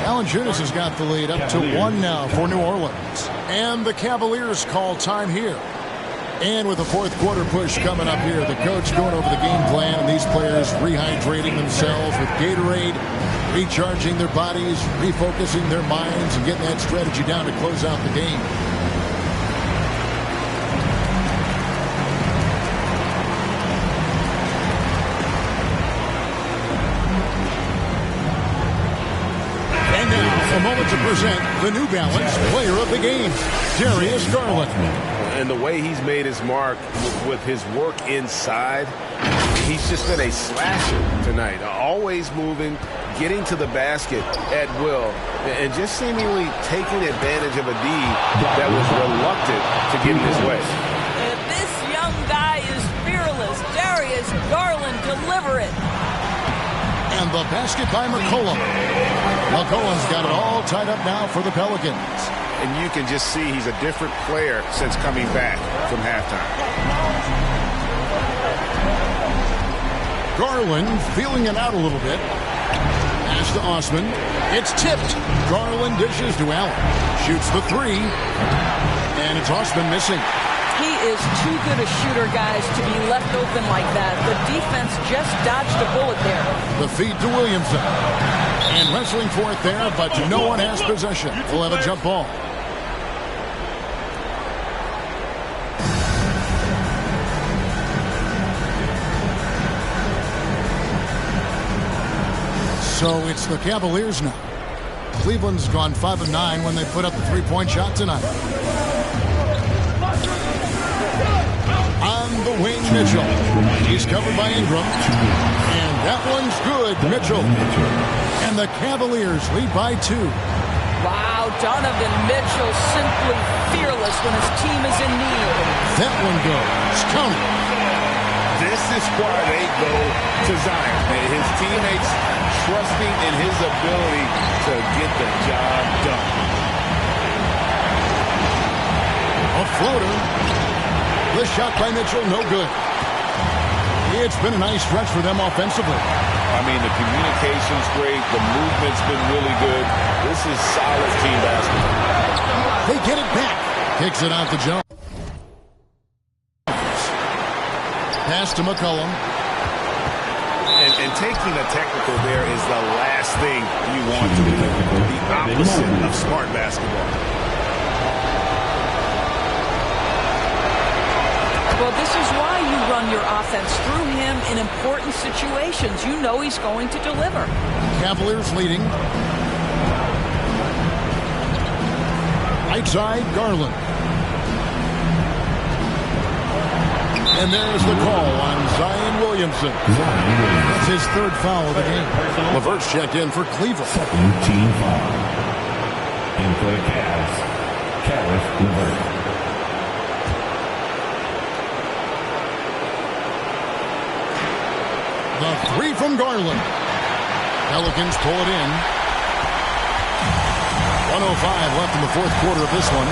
Valanciunas has got the lead up to 1 now for New Orleans. And the Cavaliers call time here. And with a fourth quarter push coming up here, the coach going over the game plan and these players rehydrating themselves with Gatorade, recharging their bodies, refocusing their minds, and getting that strategy down to close out the game. moment to present the New Balance Player of the Game, Darius Garland. And the way he's made his mark with his work inside, he's just been a slasher tonight. Always moving, getting to the basket at will, and just seemingly taking advantage of a D that was reluctant to get in his way. This young guy is fearless. Darius Garland, deliver it. And the basket by McCollum. McCollum's got it all tied up now for the Pelicans. And you can just see he's a different player since coming back from halftime. Garland feeling it out a little bit. Pass to Osman. It's tipped. Garland dishes to Allen. Shoots the three. And it's Osman missing. He is too good a shooter, guys, to be left open like that. The defense just dodged a bullet there. The feed to Williamson. And wrestling for it there, but no one has possession. We'll have a jump ball. So it's the Cavaliers now. Cleveland's gone 5 of 9 when they put up the three-point shot tonight. On the wing, Mitchell. He's covered by Ingram. And that one's good, Mitchell. And the Cavaliers lead by 2. Wow, Donovan Mitchell simply fearless when his team is in need. That one goes. Count it. This is why they go to Zion. His teammates trusting in his ability to get the job done. A floater. The shot by Mitchell, no good. It's been a nice stretch for them offensively. I mean, the communication's great. The movement's been really good. This is solid team basketball. They get it back. Kicks it out to Jones. Pass to McCollum. And taking a technical there is the last thing you want to do. The opposite of smart basketball. Well, this is why you run your offense through him in important situations. You know he's going to deliver. Cavaliers leading. Right side, Garland. And there's the call on Zion Williamson. That's his third foul of the game. LeVert's checked in for Cleveland. Second team foul. And for the Cavs, Caris LeVert. The three from Garland. Pelicans pull it in. 1:05 left in the fourth quarter of this one.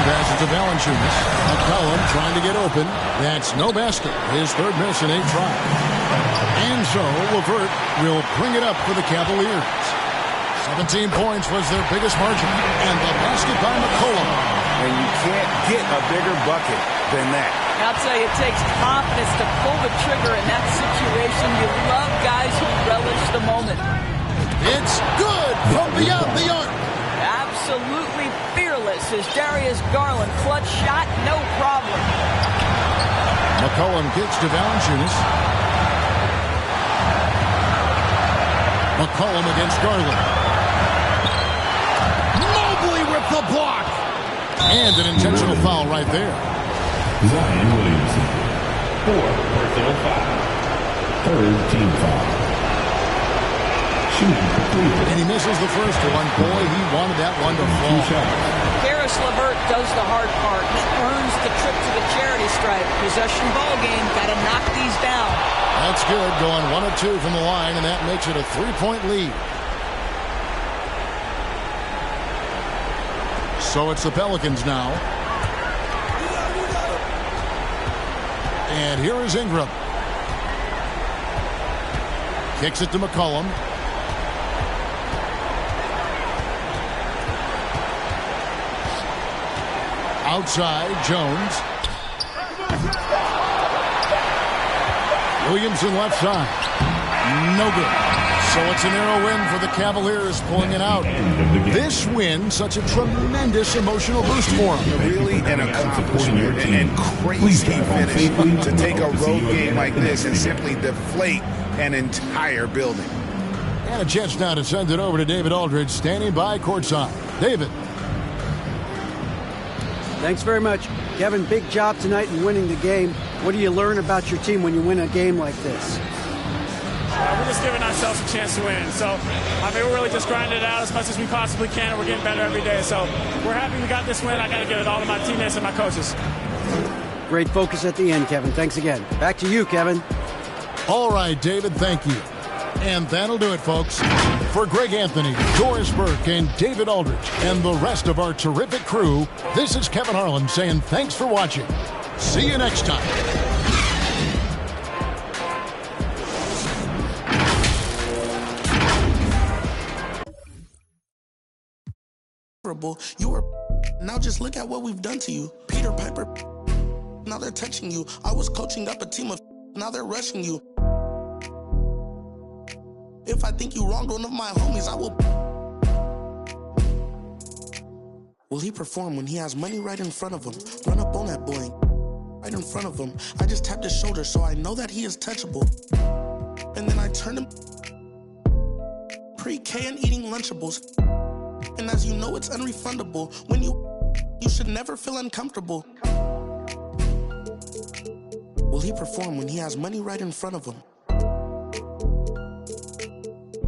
Passes to Valanciunas. McCollum trying to get open. That's no basket. His third miss in 8 tries. And so LeVert will bring it up for the Cavaliers. 17 points was their biggest margin. And the basket by McCollum. And you can't get a bigger bucket than that. I'll tell you, it takes confidence to pull the trigger in that situation. You love guys who relish the moment. It's good from beyond the arc. Absolutely fearless is Darius Garland. Clutch shot, no problem. McCollum kicks to Valanciunas. McCollum against Garland. Mobley with the block. And an intentional foul right there. Zion Williamson. 4 personal foul. Third team foul. And he misses the first one. Boy, he wanted that one to fall. Caris LeVert does the hard part. He earns the trip to the charity stripe. Possession ball game. Got to knock these down. That's good. Going 1 of 2 from the line, and that makes it a 3-point lead. So it's the Pelicans now. And here is Ingram. Kicks it to McCollum. Outside, Jones. Williamson left side. No good. So it's a narrow win for the Cavaliers, pulling it out. This win, such a tremendous emotional boost for them. Really an accomplishment and crazy finish to take a road game like this and simply deflate an entire building. And a chance now to send it over to David Aldridge, standing by courtside. David. Thanks very much. Kevin, big job tonight in winning the game. What do you learn about your team when you win a game like this? We're just giving ourselves a chance to win. So, we're really just grinding it out as much as we possibly can, and we're getting better every day. So, we're happy we got this win. I got to give it all to my teammates and my coaches. Great focus at the end, Kevin. Thanks again. Back to you, Kevin. All right, David, thank you. And that'll do it, folks. For Greg Anthony, Doris Burke, and David Aldridge, and the rest of our terrific crew, this is Kevin Harlan saying thanks for watching. See you next time. You were now just look at what we've done to you. Peter Piper, now they're touching you. I was coaching up a team of now they're rushing you. If I think you wronged one of my homies, I will. Will he perform when he has money right in front of him? Run up on that boy right in front of him. I just tapped his shoulder so I know that he is touchable. And then I turned him pre-K and eating Lunchables. And as you know, it's unrefundable. When you should never feel uncomfortable. Will he perform when he has money right in front of him?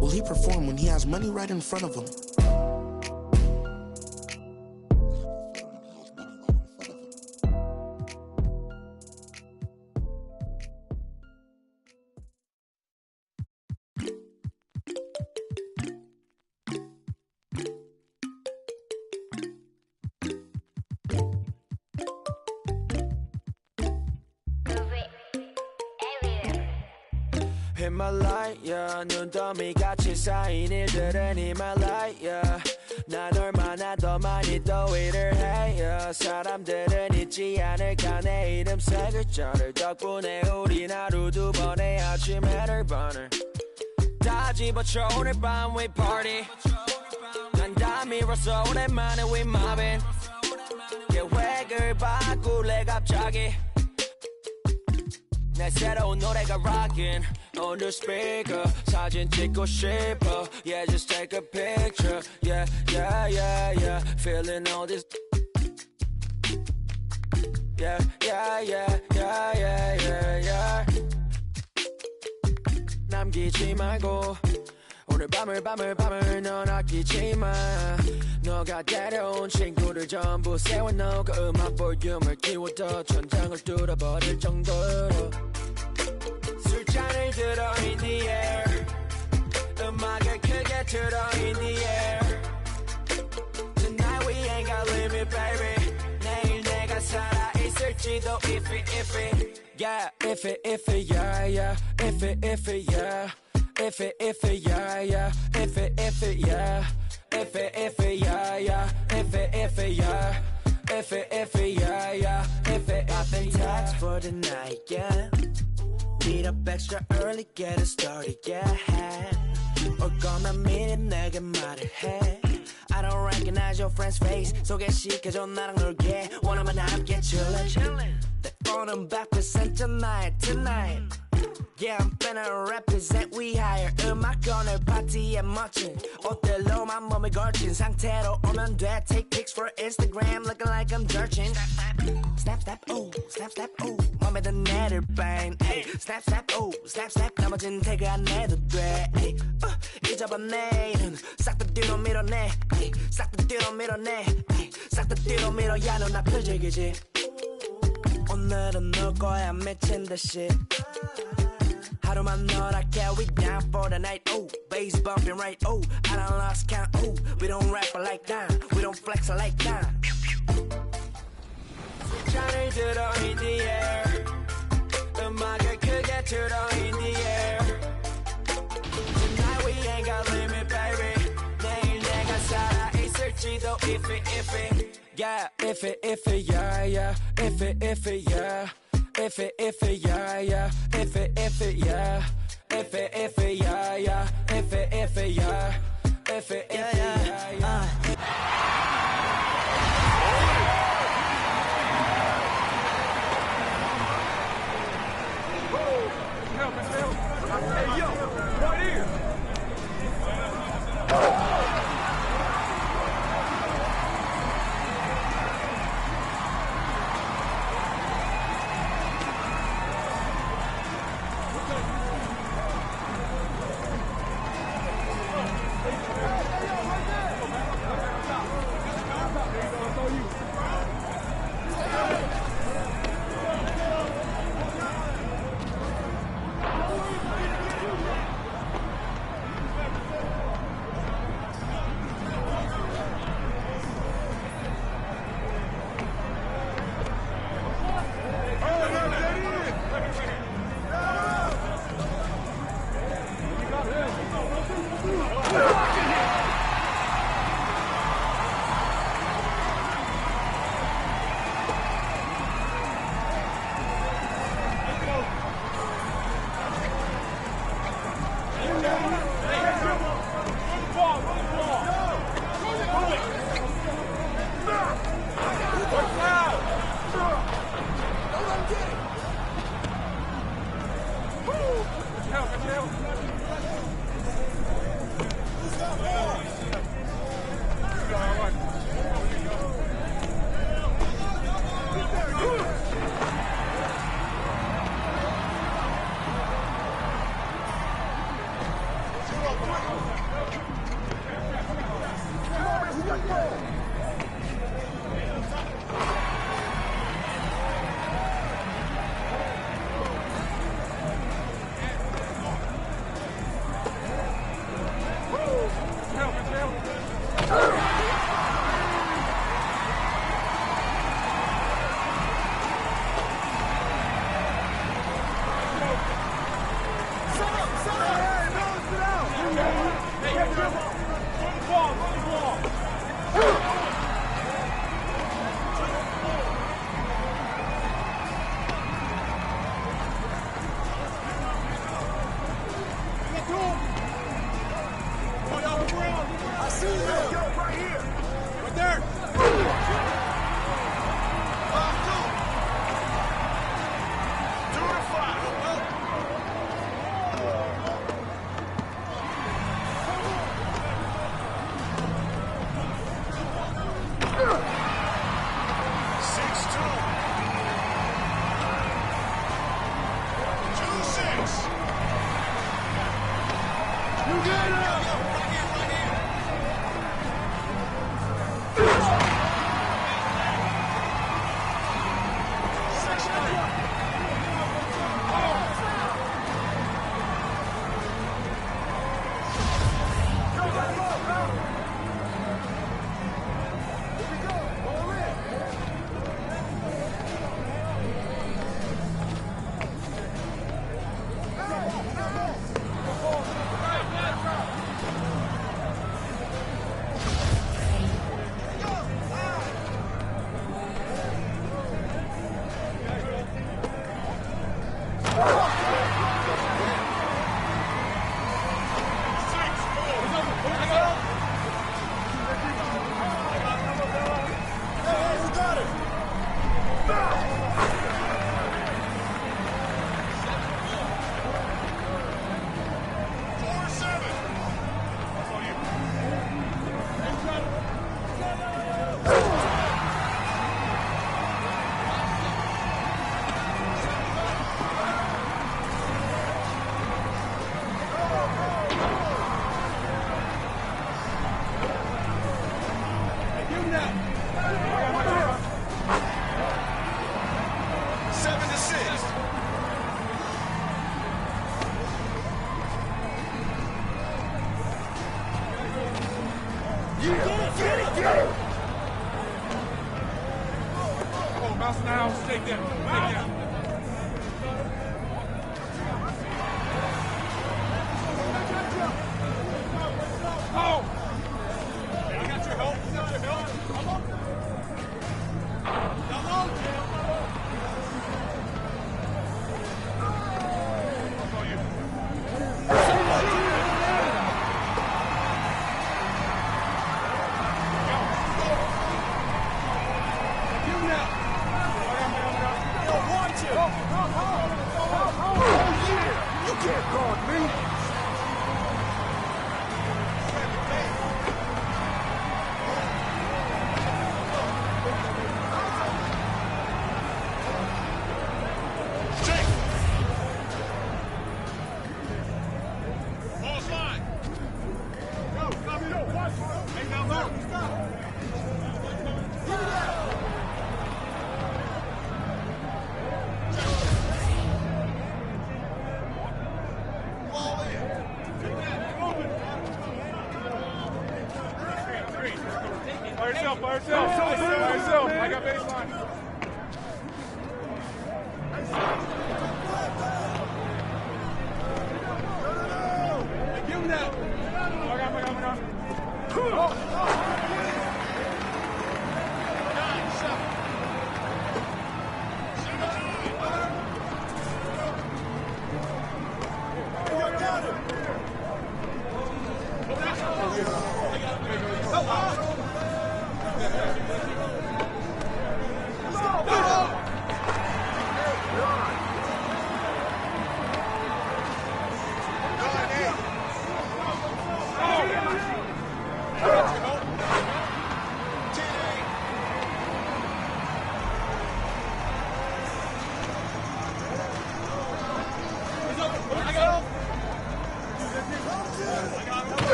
Will he perform when he has money right in front of him? In my light, yeah. 눈더미 같이 쌓인 일들은 in my light, yeah. 난 얼마나 더 많이 더 일을 해, yeah. 사람들은 잊지 않을까 내 이름 세 글자를. 덕분에 우린 하루 두 번의 아침 헤드번을 다 집어쳐 오늘 밤 we party. 난 다 밀었어 오랜만에 we mobbing. 계획을 바꿀래 갑자기. 내 새로운 노래가 rockin' on the speaker. 사진 찍고 싶어. Yeah, just take a picture. Yeah, yeah, yeah, yeah. Feeling all this. Yeah, yeah, yeah, yeah, yeah, yeah, yeah. 남기지 말고 오늘 밤을 넌 아끼지 마. 너가 데려온 친구들 전부 세워놓고 그 음악 볼륨을 키워둬. 천장을 뚫어버릴 정도로 술잔을 들어 in the air. 음악을 크게 틀어 in the air. Tonight we ain't got limit baby. 내일 내가 살아있을지도 if it yeah if it yeah yeah if it yeah if it yeah yeah if it yeah if it yeah yeah if it yeah if it yeah yeah if it poppin' tags for the night yeah. Meet up extra early, get it started, yeah. 올 거면 미리 내게 말을 해. I don't recognize your friend's face. 소개시켜줘 나랑 놀게. 원하면 함께 chillin'. 내 오는 100% tonight. Yeah, I'm finna represent we higher. 음악 오늘 파티에 멋진 옷들로만 몸을 걸친 상태로 오면 돼. Take pics for Instagram looking like I'm searching. Snap, snap, ooh, snap, snap, ooh. 맘에 든 애들 bang. Snap, snap, ooh, snap, snap. 나머진 태그 안 해도 돼. 잊어봐 내일은 싹 다 뒤로 밀어내. 싹 다 뒤로 밀어내. 싹 다 뒤로 밀어. 야, 너 나 펼쳐기지. 오늘은 놀 거야 미친 듯이. 하루만 너랄게 we down for the night. Oh, bass bumping right. Oh, I done lost count. Oh, we don't rap like that. We don't flex like that. 잔을 들어 in the air. 음악을 크게 틀어 in the air. Tonight we ain't got limit baby. 내일 내가 살아있을지도 if it yeah if it yeah yeah if it yeah if it yeah yeah if it yeah if it yeah yeah if it yeah if it yeah yeah. Hey yo, right here.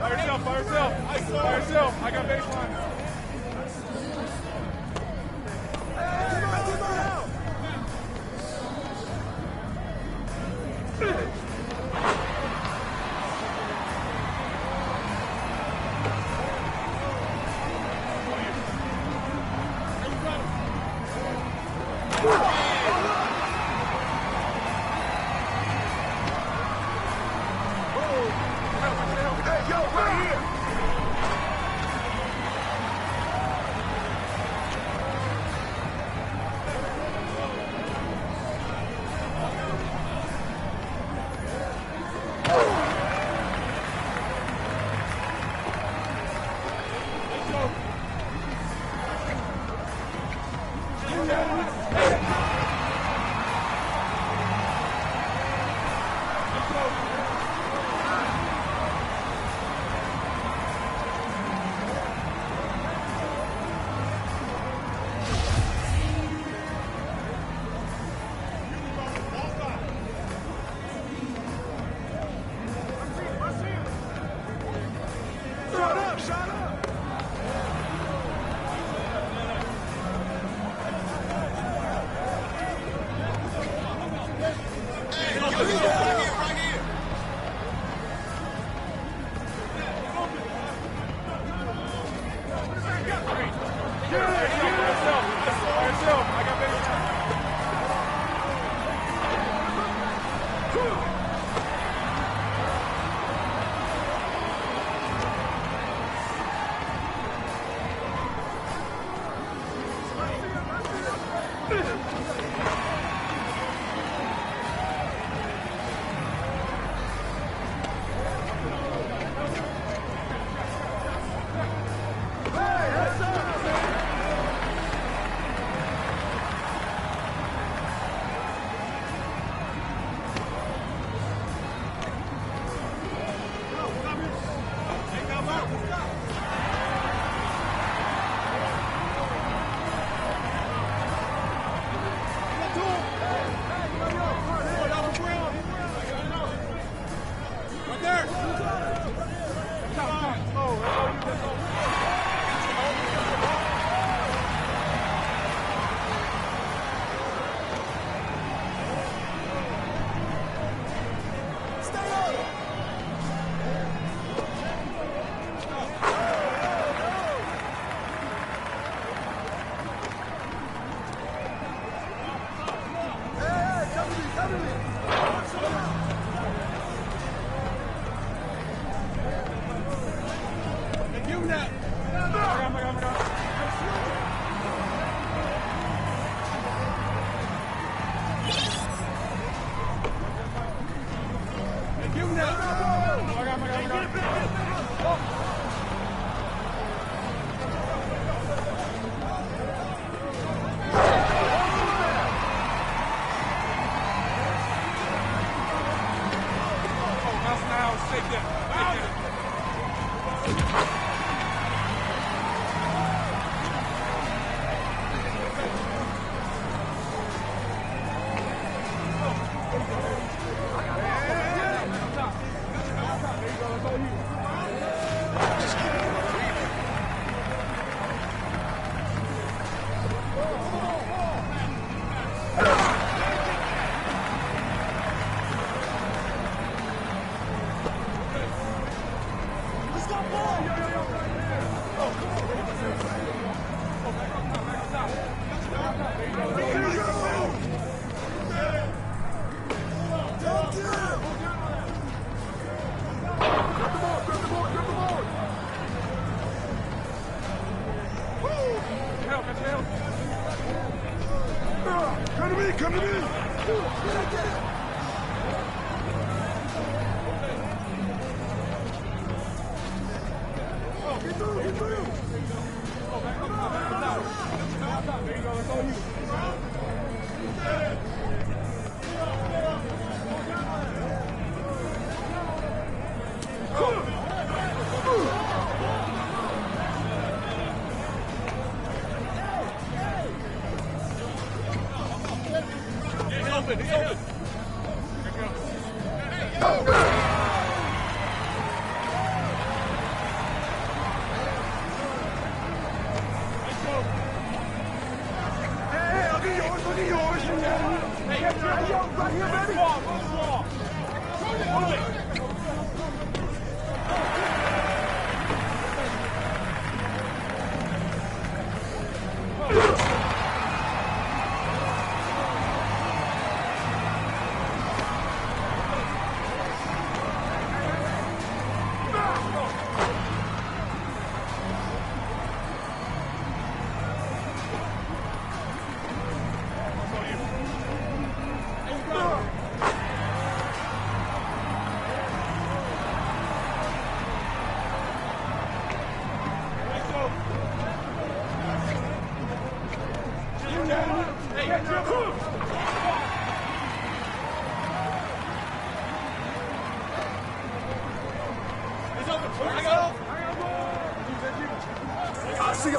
By yourself. By yourself. I got baseline.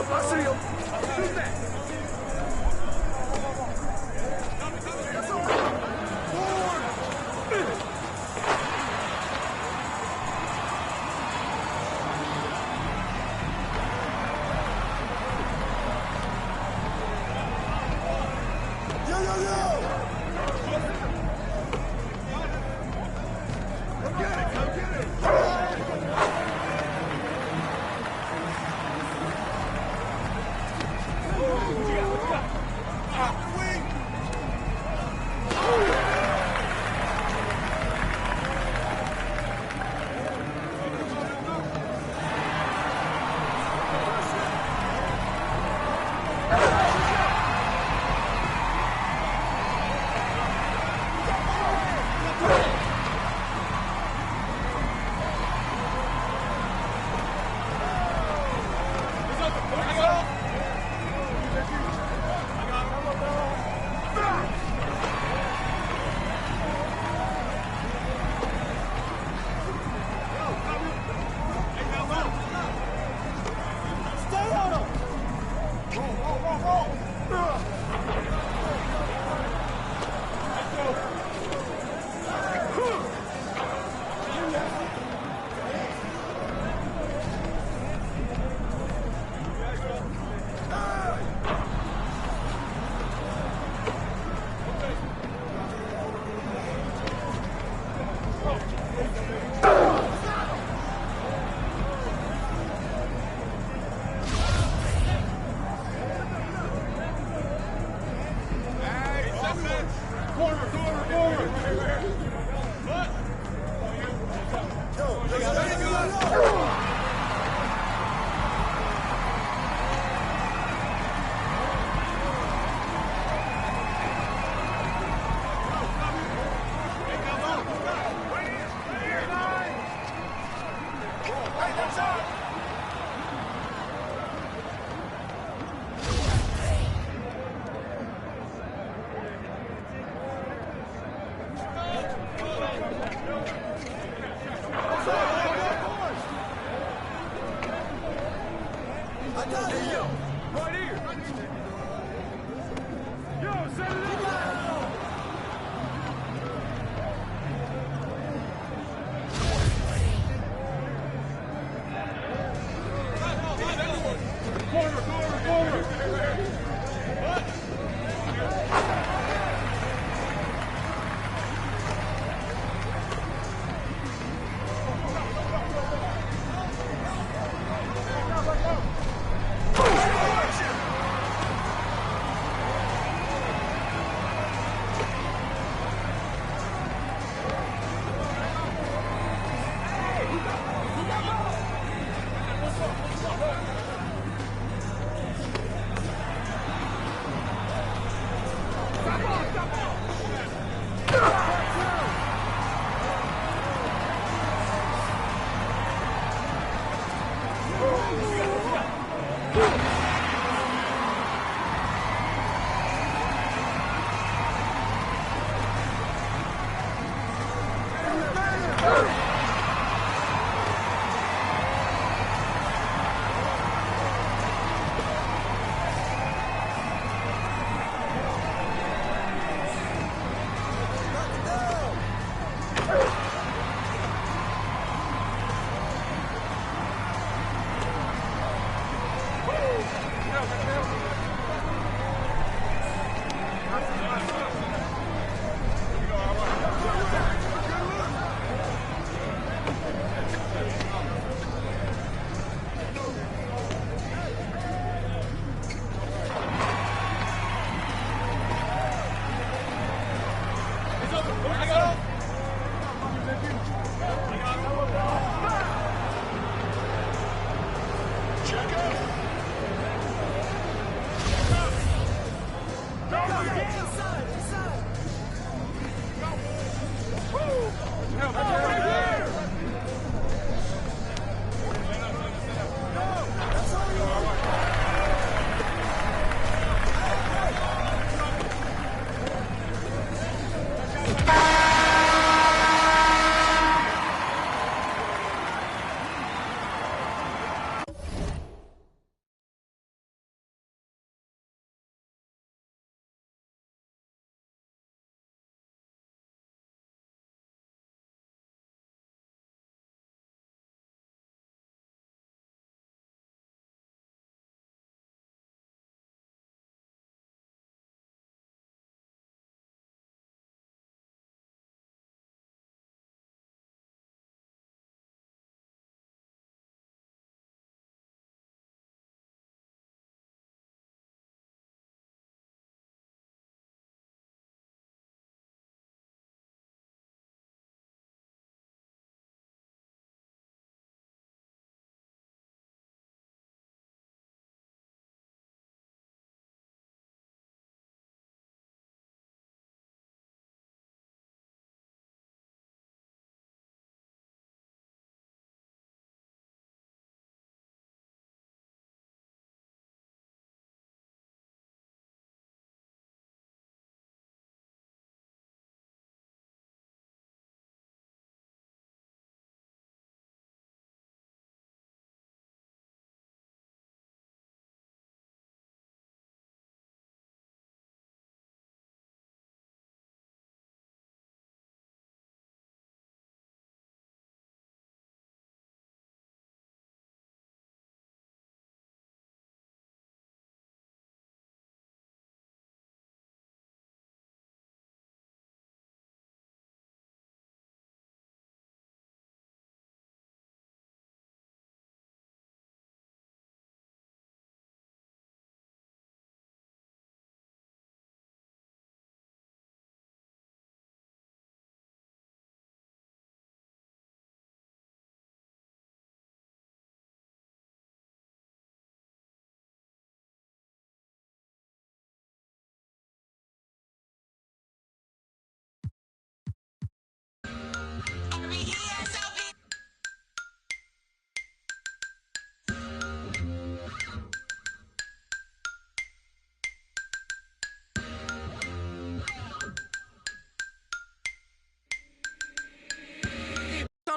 I see him.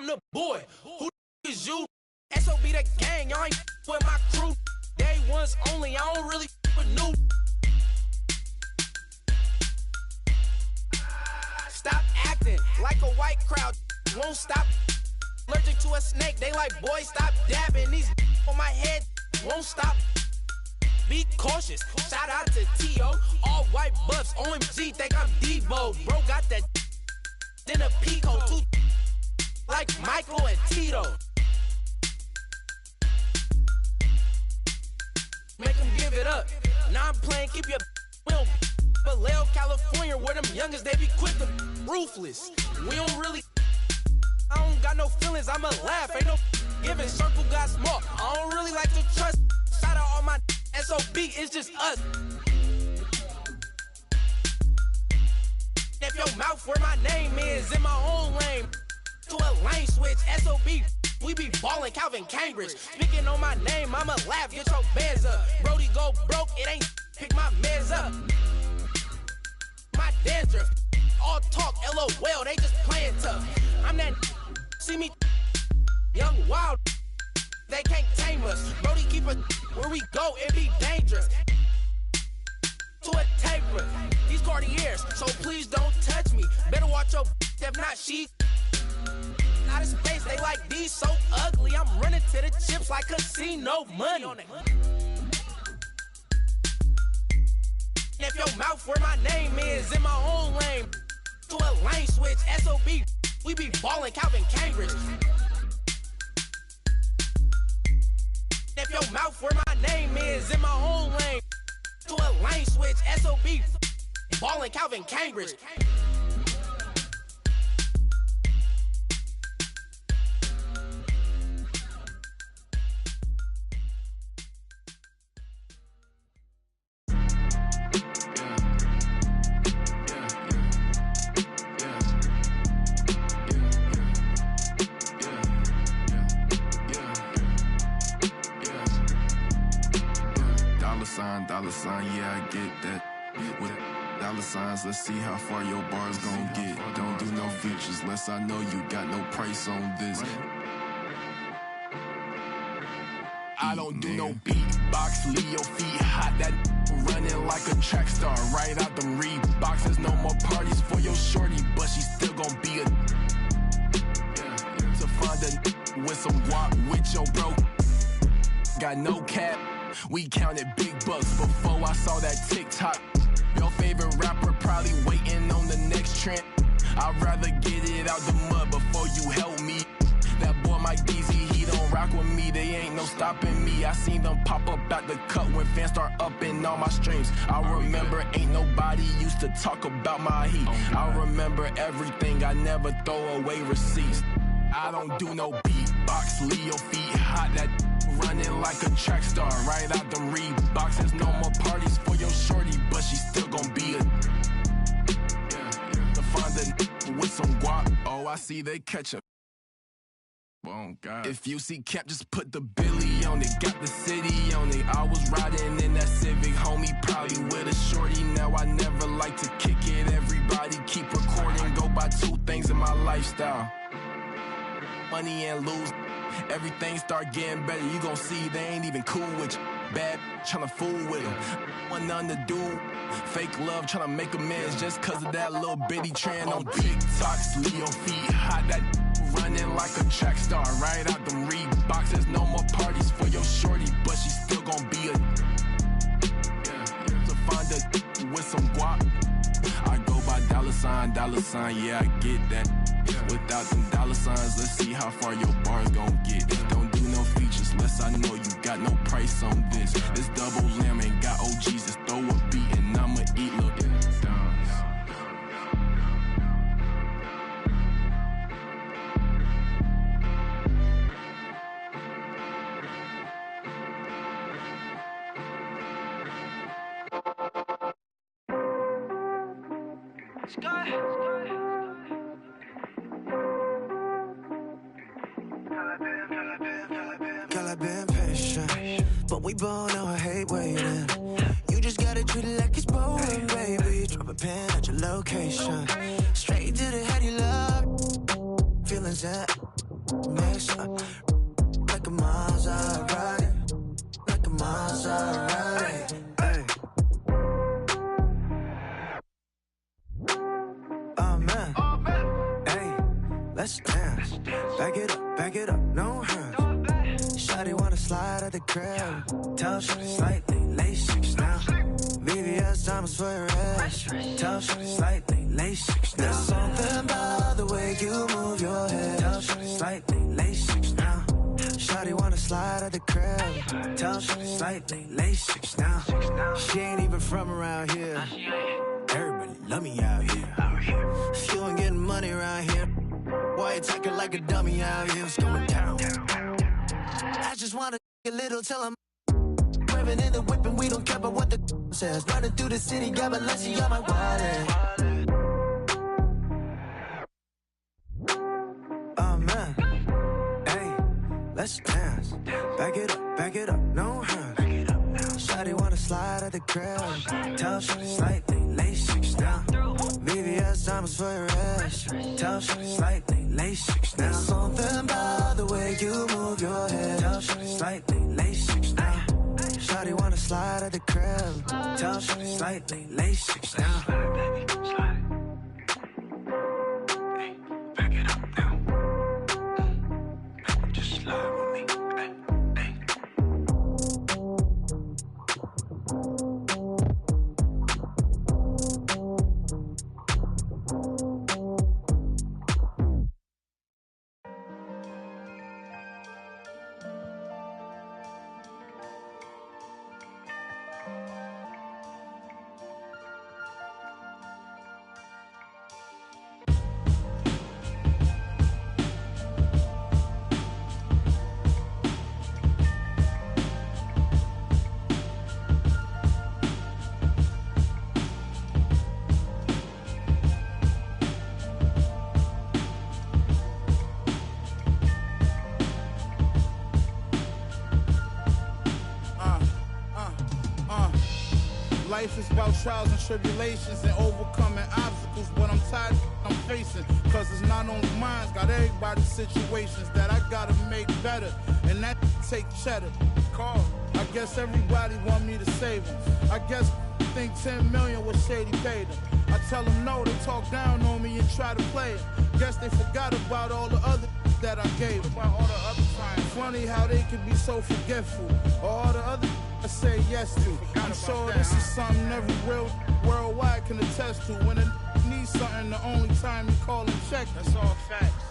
I'm the boy. Who is you? SOB the gang, y'all ain't with my crew. Day ones only, I don't really with new. Stop acting like a white crowd. Won't stop. Allergic to a snake, they like, boy, stop dabbing. These on my head won't stop. Be cautious. Shout out to T.O. All white buffs. OMG, think I'm Devo. Bro got that then a Pico. Two like Michael and Tito. Make them give it up. Now I'm playing, keep your will. Vallejo, California, where them youngest, they be quick to ruthless. We don't really, I don't got no feelings, I'ma laugh. Ain't no giving, circle got small. I don't really like to trust. Shout out all my SOB, it's just us. If your mouth where my name is, in my own lane. To a lane switch, SOB, we be ballin' Calvin Cambridge. Speaking on my name, I'ma laugh, get your bands up. Brody go broke, it ain't pick my meds up. My dandruff, all talk, LOL, they just playin' tough. I'm that, see me, young wild, they can't tame us. Brody keep us, where we go, it be dangerous. To a taper, these Cartiers, so please don't touch me. Better watch your, if not she. Out of space, they like these so ugly. I'm running to the chips like casino money. If your mouth where my name is, in my own lane. To a lane switch, SOB, we be ballin' Calvin Cambridge. If your mouth where my name is, in my own lane. To a lane switch, SOB, ballin' Calvin Cambridge. Dollar sign, yeah, I get that. With dollar signs, let's see how far your bar's gon' get. Don't do no features, less I know you got no price on this. I don't do no beatbox, leave your feet hot. That running like a track star, right out them Reeboks. There's no more parties for your shorty, but she still gon' be a. To find a with some guap with your bro. Got no cap. We counted big bucks before I saw that TikTok. Your favorite rapper probably waiting on the next trend. I'd rather get it out the mud before you help me. That boy Mike DZ, he don't rock with me. They ain't no stopping me. I seen them pop up out the cut when fans start upping all my streams. I remember ain't nobody used to talk about my heat. I remember everything. I never throw away receipts. I don't do no beatbox, leave your feet hot. That running like a track star, right out them Reeboks. There's no more parties for your shorty, but she still gon' be a. To find a with some guap, oh, I see they catch up. Oh, God. If you see Cap, just put the Billy on it. Got the city on it. I was riding in that Civic, homie, probably with a shorty. Now I never like to kick it. Everybody keep recording. Go by two things in my lifestyle: money and lose. Everything start getting better. You gon' see they ain't even cool with you. Bad tryna fool with them. Want nothing to do. Fake love tryna make amends just cause of that little bitty trend on TikToks. Leave your feet hot. That running like a track star, right out them Reeboks. There's no more parties for your shorty, but she still gon' be a. To find a with some guap, I go by dollar sign, yeah, I get that. Without them dollar signs, let's see how far your bar's gon' get. Don't do no features, less I know you got no price on this. This double lamb ain't got OGs, just throw a beat and I'ma eat, look. Girl, I've been patient, but we both know I hate waiting. You just gotta treat it like it's boring, baby. Drop a pin at your location. Straight to the head, you love. Feelings that back it up, no hands. Shawty wanna slide at the crib. Tell Shawty slightly, lay 6 now. VVS diamonds for your ass. Tell Shawty slightly, lay 6 now. There's something about the way you move your head. Tell Shawty slightly, lay 6 now. Shawty wanna slide at the crib. Tell Shawty slightly, lay 6 now. She ain't even from around here. Everybody love me out here. If you ain't getting money around here, why you talking like a dummy out here? It's going down. I just wanna a little till I'm revving in the whip and we don't care about what the says. Running through the city, got Balenciaga on my wallet. Oh man, hey, let's dance. Back it up, no hands. Shawty wanna slide at the crib. Tell Shawty slightly, lay 6 down. VVS diamonds for your ass. Tell Shawty slightly, lay 6 down. There's something about the way you move your head. Tell Shawty slightly, lay 6 down. Shawty wanna slide at the crib. Tell Shawty slightly, lay 6 down. Hey, back it up now. Just slide with me. Life is about trials and tribulations and overcoming obstacles, but I'm tired I'm facing, cause it's not only mine, got everybody's situations that I gotta make better, and that take cheddar. Call, I guess everybody want me to save them. I guess think 10 million was shady paid them. I tell them no, they talk down on me and try to play it. Guess they forgot about all the other that I gave them. About all the other times. Funny how they can be so forgetful. All the other I say yes to. I'm sure this is something every real worldwide can attest to. When a needs something, the only time you call and check. That's all facts.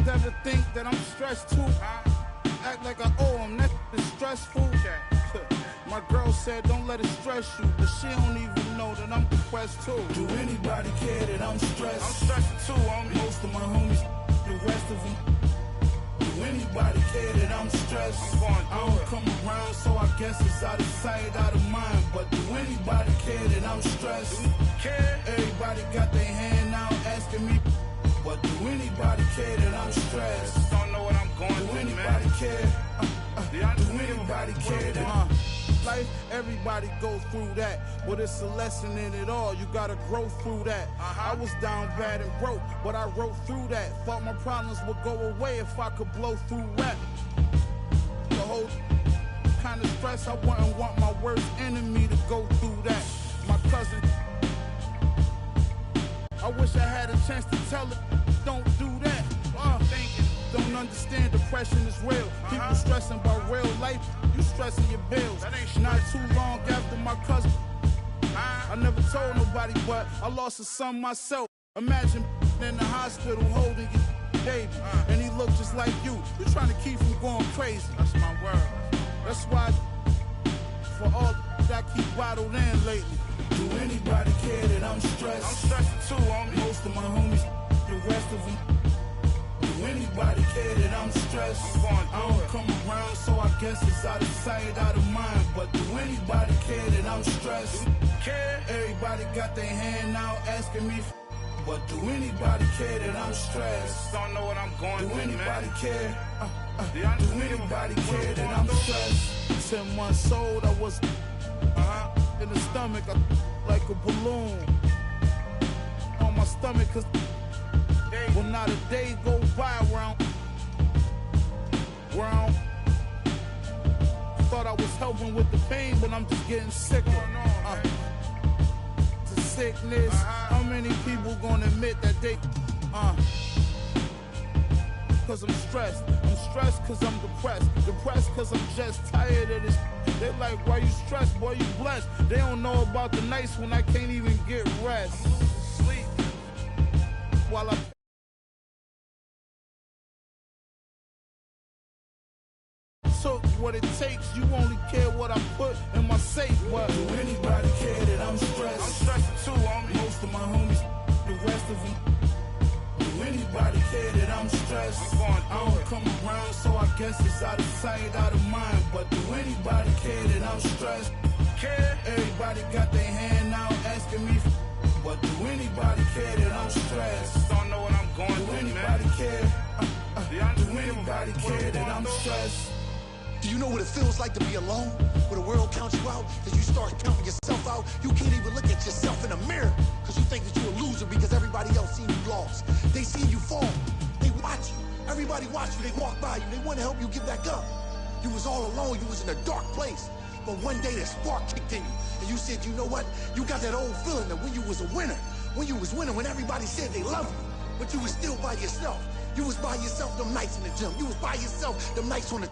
Never think that I'm stressed too. Act like I owe them, that is stressful. My girl said don't let it stress you, but she don't even know that I'm depressed too. Do anybody care that I'm stressed? I'm stressed too, homie. Most of my homies, the rest of them. Do anybody care that I'm stressed? I don't come around, so I guess it's out of sight, out of mind. But do anybody care that I'm stressed? Everybody got their hand out asking me, but do anybody care that I'm stressed? Don't know what I'm going through, man. Do anybody care? Do anybody care that life, everybody goes through that, but it's a lesson in it all. You gotta grow through that. I was down bad and broke, but I wrote through that. Thought my problems would go away if I could blow through rap. The whole kind of stress, I wouldn't want my worst enemy to go through that. My cousin, I wish I had a chance to tell her, don't do that. Don't understand depression is real. People stressing about real life, you stressing your bills. Not too long after my cousin, I never told nobody, but I lost a son myself. Imagine in the hospital holding your baby, and he looked just like you. You trying to keep him going crazy. That's my word. That's why for all that I keep bottled in lately. Do anybody care that I'm stressed? I'm stressed too, homie. Most of my homies, the rest of them. Do anybody care that I'm stressed? I don't come around, so I guess it's out of sight, out of mind. But do anybody care that I'm stressed? Everybody got their hand out asking me, but do anybody care that I'm stressed? Don't know what I'm going through, man. Do anybody care? Do anybody care that I'm stressed? 10 months old, I was in the stomach, like a balloon on my stomach, cause well, not a day go by where I thought I was helping with the pain, but I'm just getting sicker. The sickness, how many people gonna admit that they, cause I'm stressed. stressed cause I'm depressed. Depressed cause I'm just tired of this. They like, why you stressed, boy, you blessed. They don't know about the nights when I can't even get rest. Sleep while I took what it takes. You only care what I put in my safe. But do anybody care that I'm stressed? I'm stressed too, homie. Most of my homies, the rest of them. Do anybody care that I'm stressed? I don't come around, so I guess it's out of sight, out of mind. But do anybody care that I'm stressed? Care? Everybody got their hand out asking me. But do anybody care that I'm stressed? Don't know what I'm going through, man. Do anybody care? Do anybody care that I'm stressed? Do you know what it feels like to be alone? Where the world counts you out, that you start counting yourself out. You can't even look at yourself in the mirror because you think that you're a loser because everybody else seen you lost. They seen you fall. They watch you. Everybody watch you. They walk by you. They want to help you get back up. You was all alone. You was in a dark place. But one day that spark kicked in you. And you said, you know what? You got that old feeling that when you was a winner, when you was winning, when everybody said they love you, but you was still by yourself. You was by yourself them nights in the gym. You was by yourself them nights on the...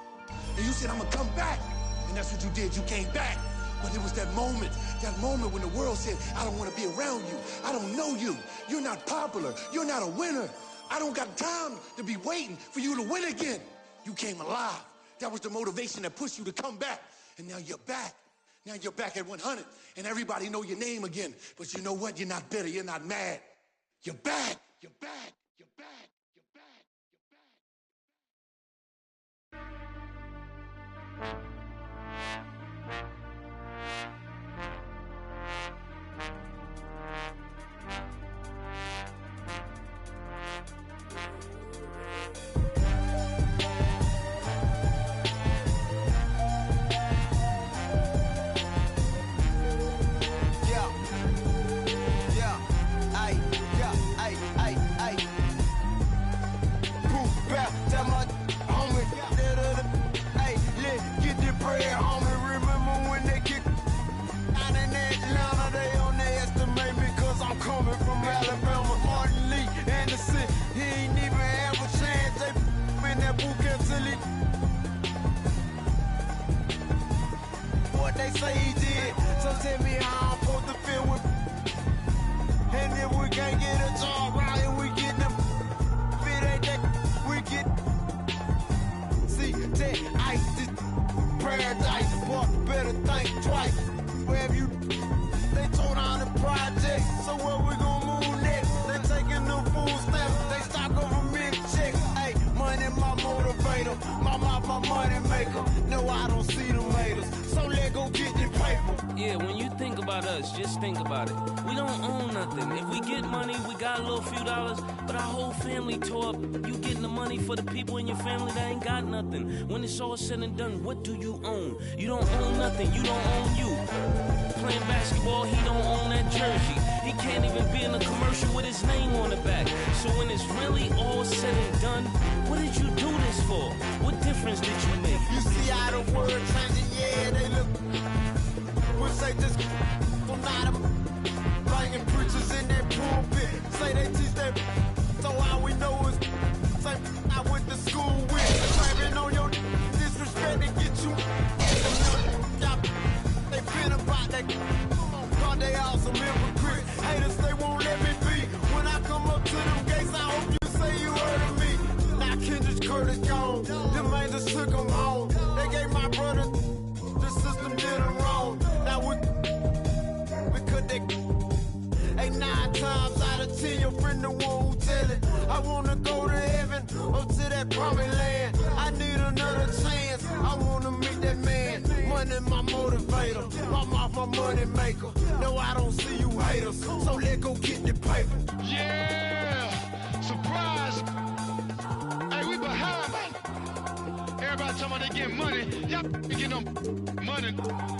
And you said, I'm gonna come back. And that's what you did, you came back. But it was that moment when the world said, I don't wanna be around you. I don't know you. You're not popular. You're not a winner. I don't got time to be waiting for you to win again. You came alive. That was the motivation that pushed you to come back. And now you're back. Now you're back at 100. And everybody know your name again. But you know what? You're not bitter. You're not mad. You're back. You're back. You're back. They say he did, so tell me how I'm supposed to feel with. And if we can't get a job right and we get them, if it ain't that, we get. See, that ice, this paradise, boy, better think twice. Wherever you, they tore down the project, so where we gon' move next? They taking the food stamps, they stock government checks. Hey, money my motivator, my money maker. No, I don't see the haters. So let go get the paper. Yeah, when you think about us, just think about it. We don't own nothing. If we get money, we got a little few dollars, but our whole family tore up. You getting the money for the people in your family that ain't got nothing. When it's all said and done, what do you own? You don't own nothing. You don't own you. Playing basketball, he don't own that jersey. He can't even be in a commercial with his name on the back. So when it's really all said and done, what did you do this for? What difference did you make? You see how the world changing, yeah, they look. We'll say just from not bringing preachers in that pulpit. Say they teach that, so all we know is same I went to school with. Claiming on your disrespect to get you. They been about that. God, they all some hypocrites. Haters, they won't let me be. When I come up to them gates, I hope you say you heard of me. Now Kendrick Curtis gone. Them angels took him home. They gave my brother. The system did him wrong. Now because they 8, 9 times out of 10, your friend the one who tell it. I wanna go to heaven, up to that promised land. I need another chance. I wanna meet that man. Money my motivator, my mouth my money maker. No, I don't see you haters, so let go get the paper. Yeah, surprise. Hey, we behind. Everybody talking about they getting money. Y'all getting no money.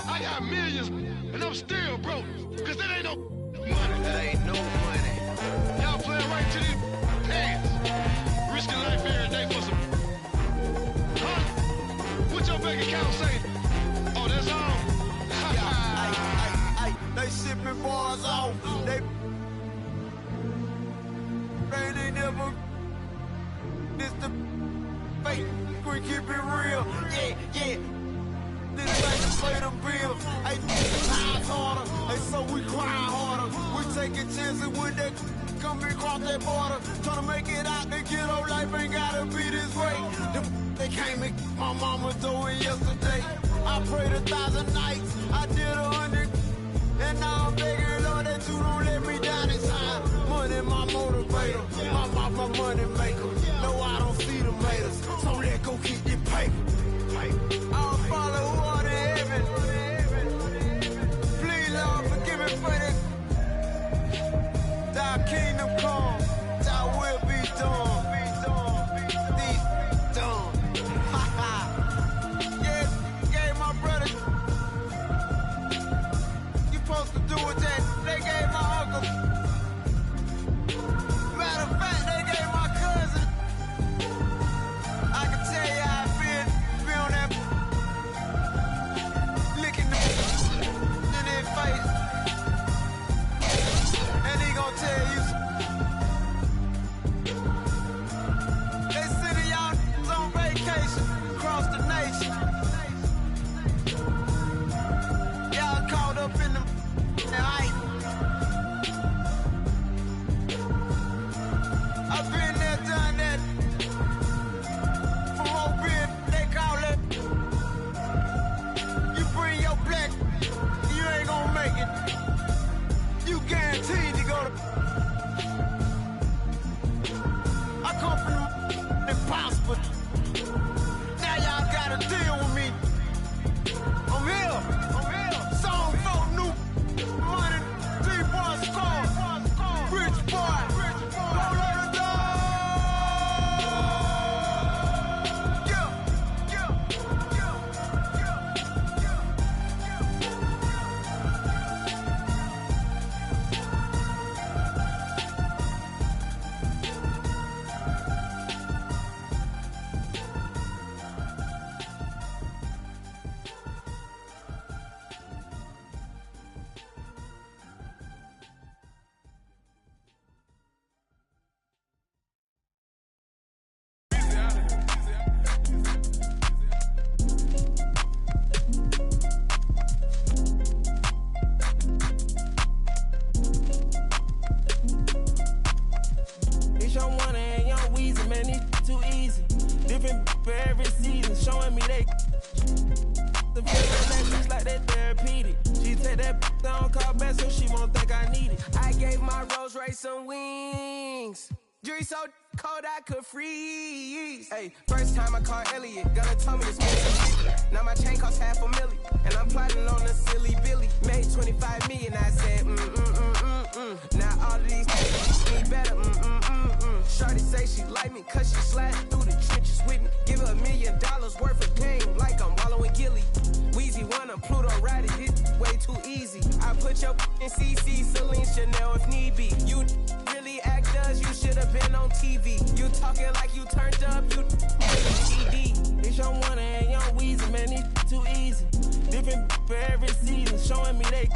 I got millions, and I'm still broke. Cause that ain't no money. That ain't no money. Y'all playing right to these pants. Risking life every day for some. Huh? What your bank account say? Oh, that's all? They shipping bars off. They never. This the fake green. we keep it real. Yeah. This ain't to pay the bills. Hey, times harder. Hey, so we grind harder. We taking chances when they come across that border. Tryna make it out the ghetto. Life ain't gotta be this way. They came and my mama doing yesterday. I prayed 1,000 nights. I did 100. And now I'm begging, Lord, that you don't let me down this time. Money, my motivator. My money maker. No, I don't see the haters. So let go get this paper. I'll follow who are in heaven. Please, Lord, forgive me for that. Thy kingdom come. Thy will be done. These done. Ha ha. Yeah, gave my brother. You supposed to do what that. They gave my uncle. Matter of fact, they gave my cousin. I can tell you how I feel. Be on that. Licking the in their face. And he gonna tell you. They sending y'all on vacation across the nation. Y'all caught up in the hype. I've been there, done that. For open, they call it. You bring your black, you ain't gonna make it. You guaranteed to go to. I come from the prosper. Now y'all gotta deal with me. I'm here. Song for new money. 3-1 score. Rich boy. Roll on the dog. It's your one and young Weezy, man, it's too easy. Different for every season, showing me they the feeling that she's like that therapeutic. She take that down, call back so she won't think I need it. I gave my Rolls Royce some wings. Jury so cold I could freeze. Hey, first time I called Elliot, gonna tell me to spend some 50. Now my chain costs $500,000, and I'm plotting on a silly Billy. Made 25 million, I said Now all of these me better, Shorty say she like me, cause she sliding through the trenches with me. Give her $1 million worth of game, like I'm wallowing Gilly. Weezy one, I'm Pluto riding, it way too easy. I put your in CC, Celine, Chanel if need be. You really actors, you should have been on TV. You talking like you turned up, you TD. It's your one and young Weezy, man, it's too easy. Different for every season, showing me they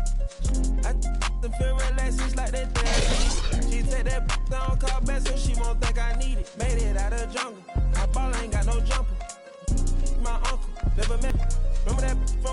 the feel relaxed, she's like that therapy. She take that down, call back so she won't think I need it. Made it out of the jungle, my ball ain't got no jumper. My uncle, never met, remember that from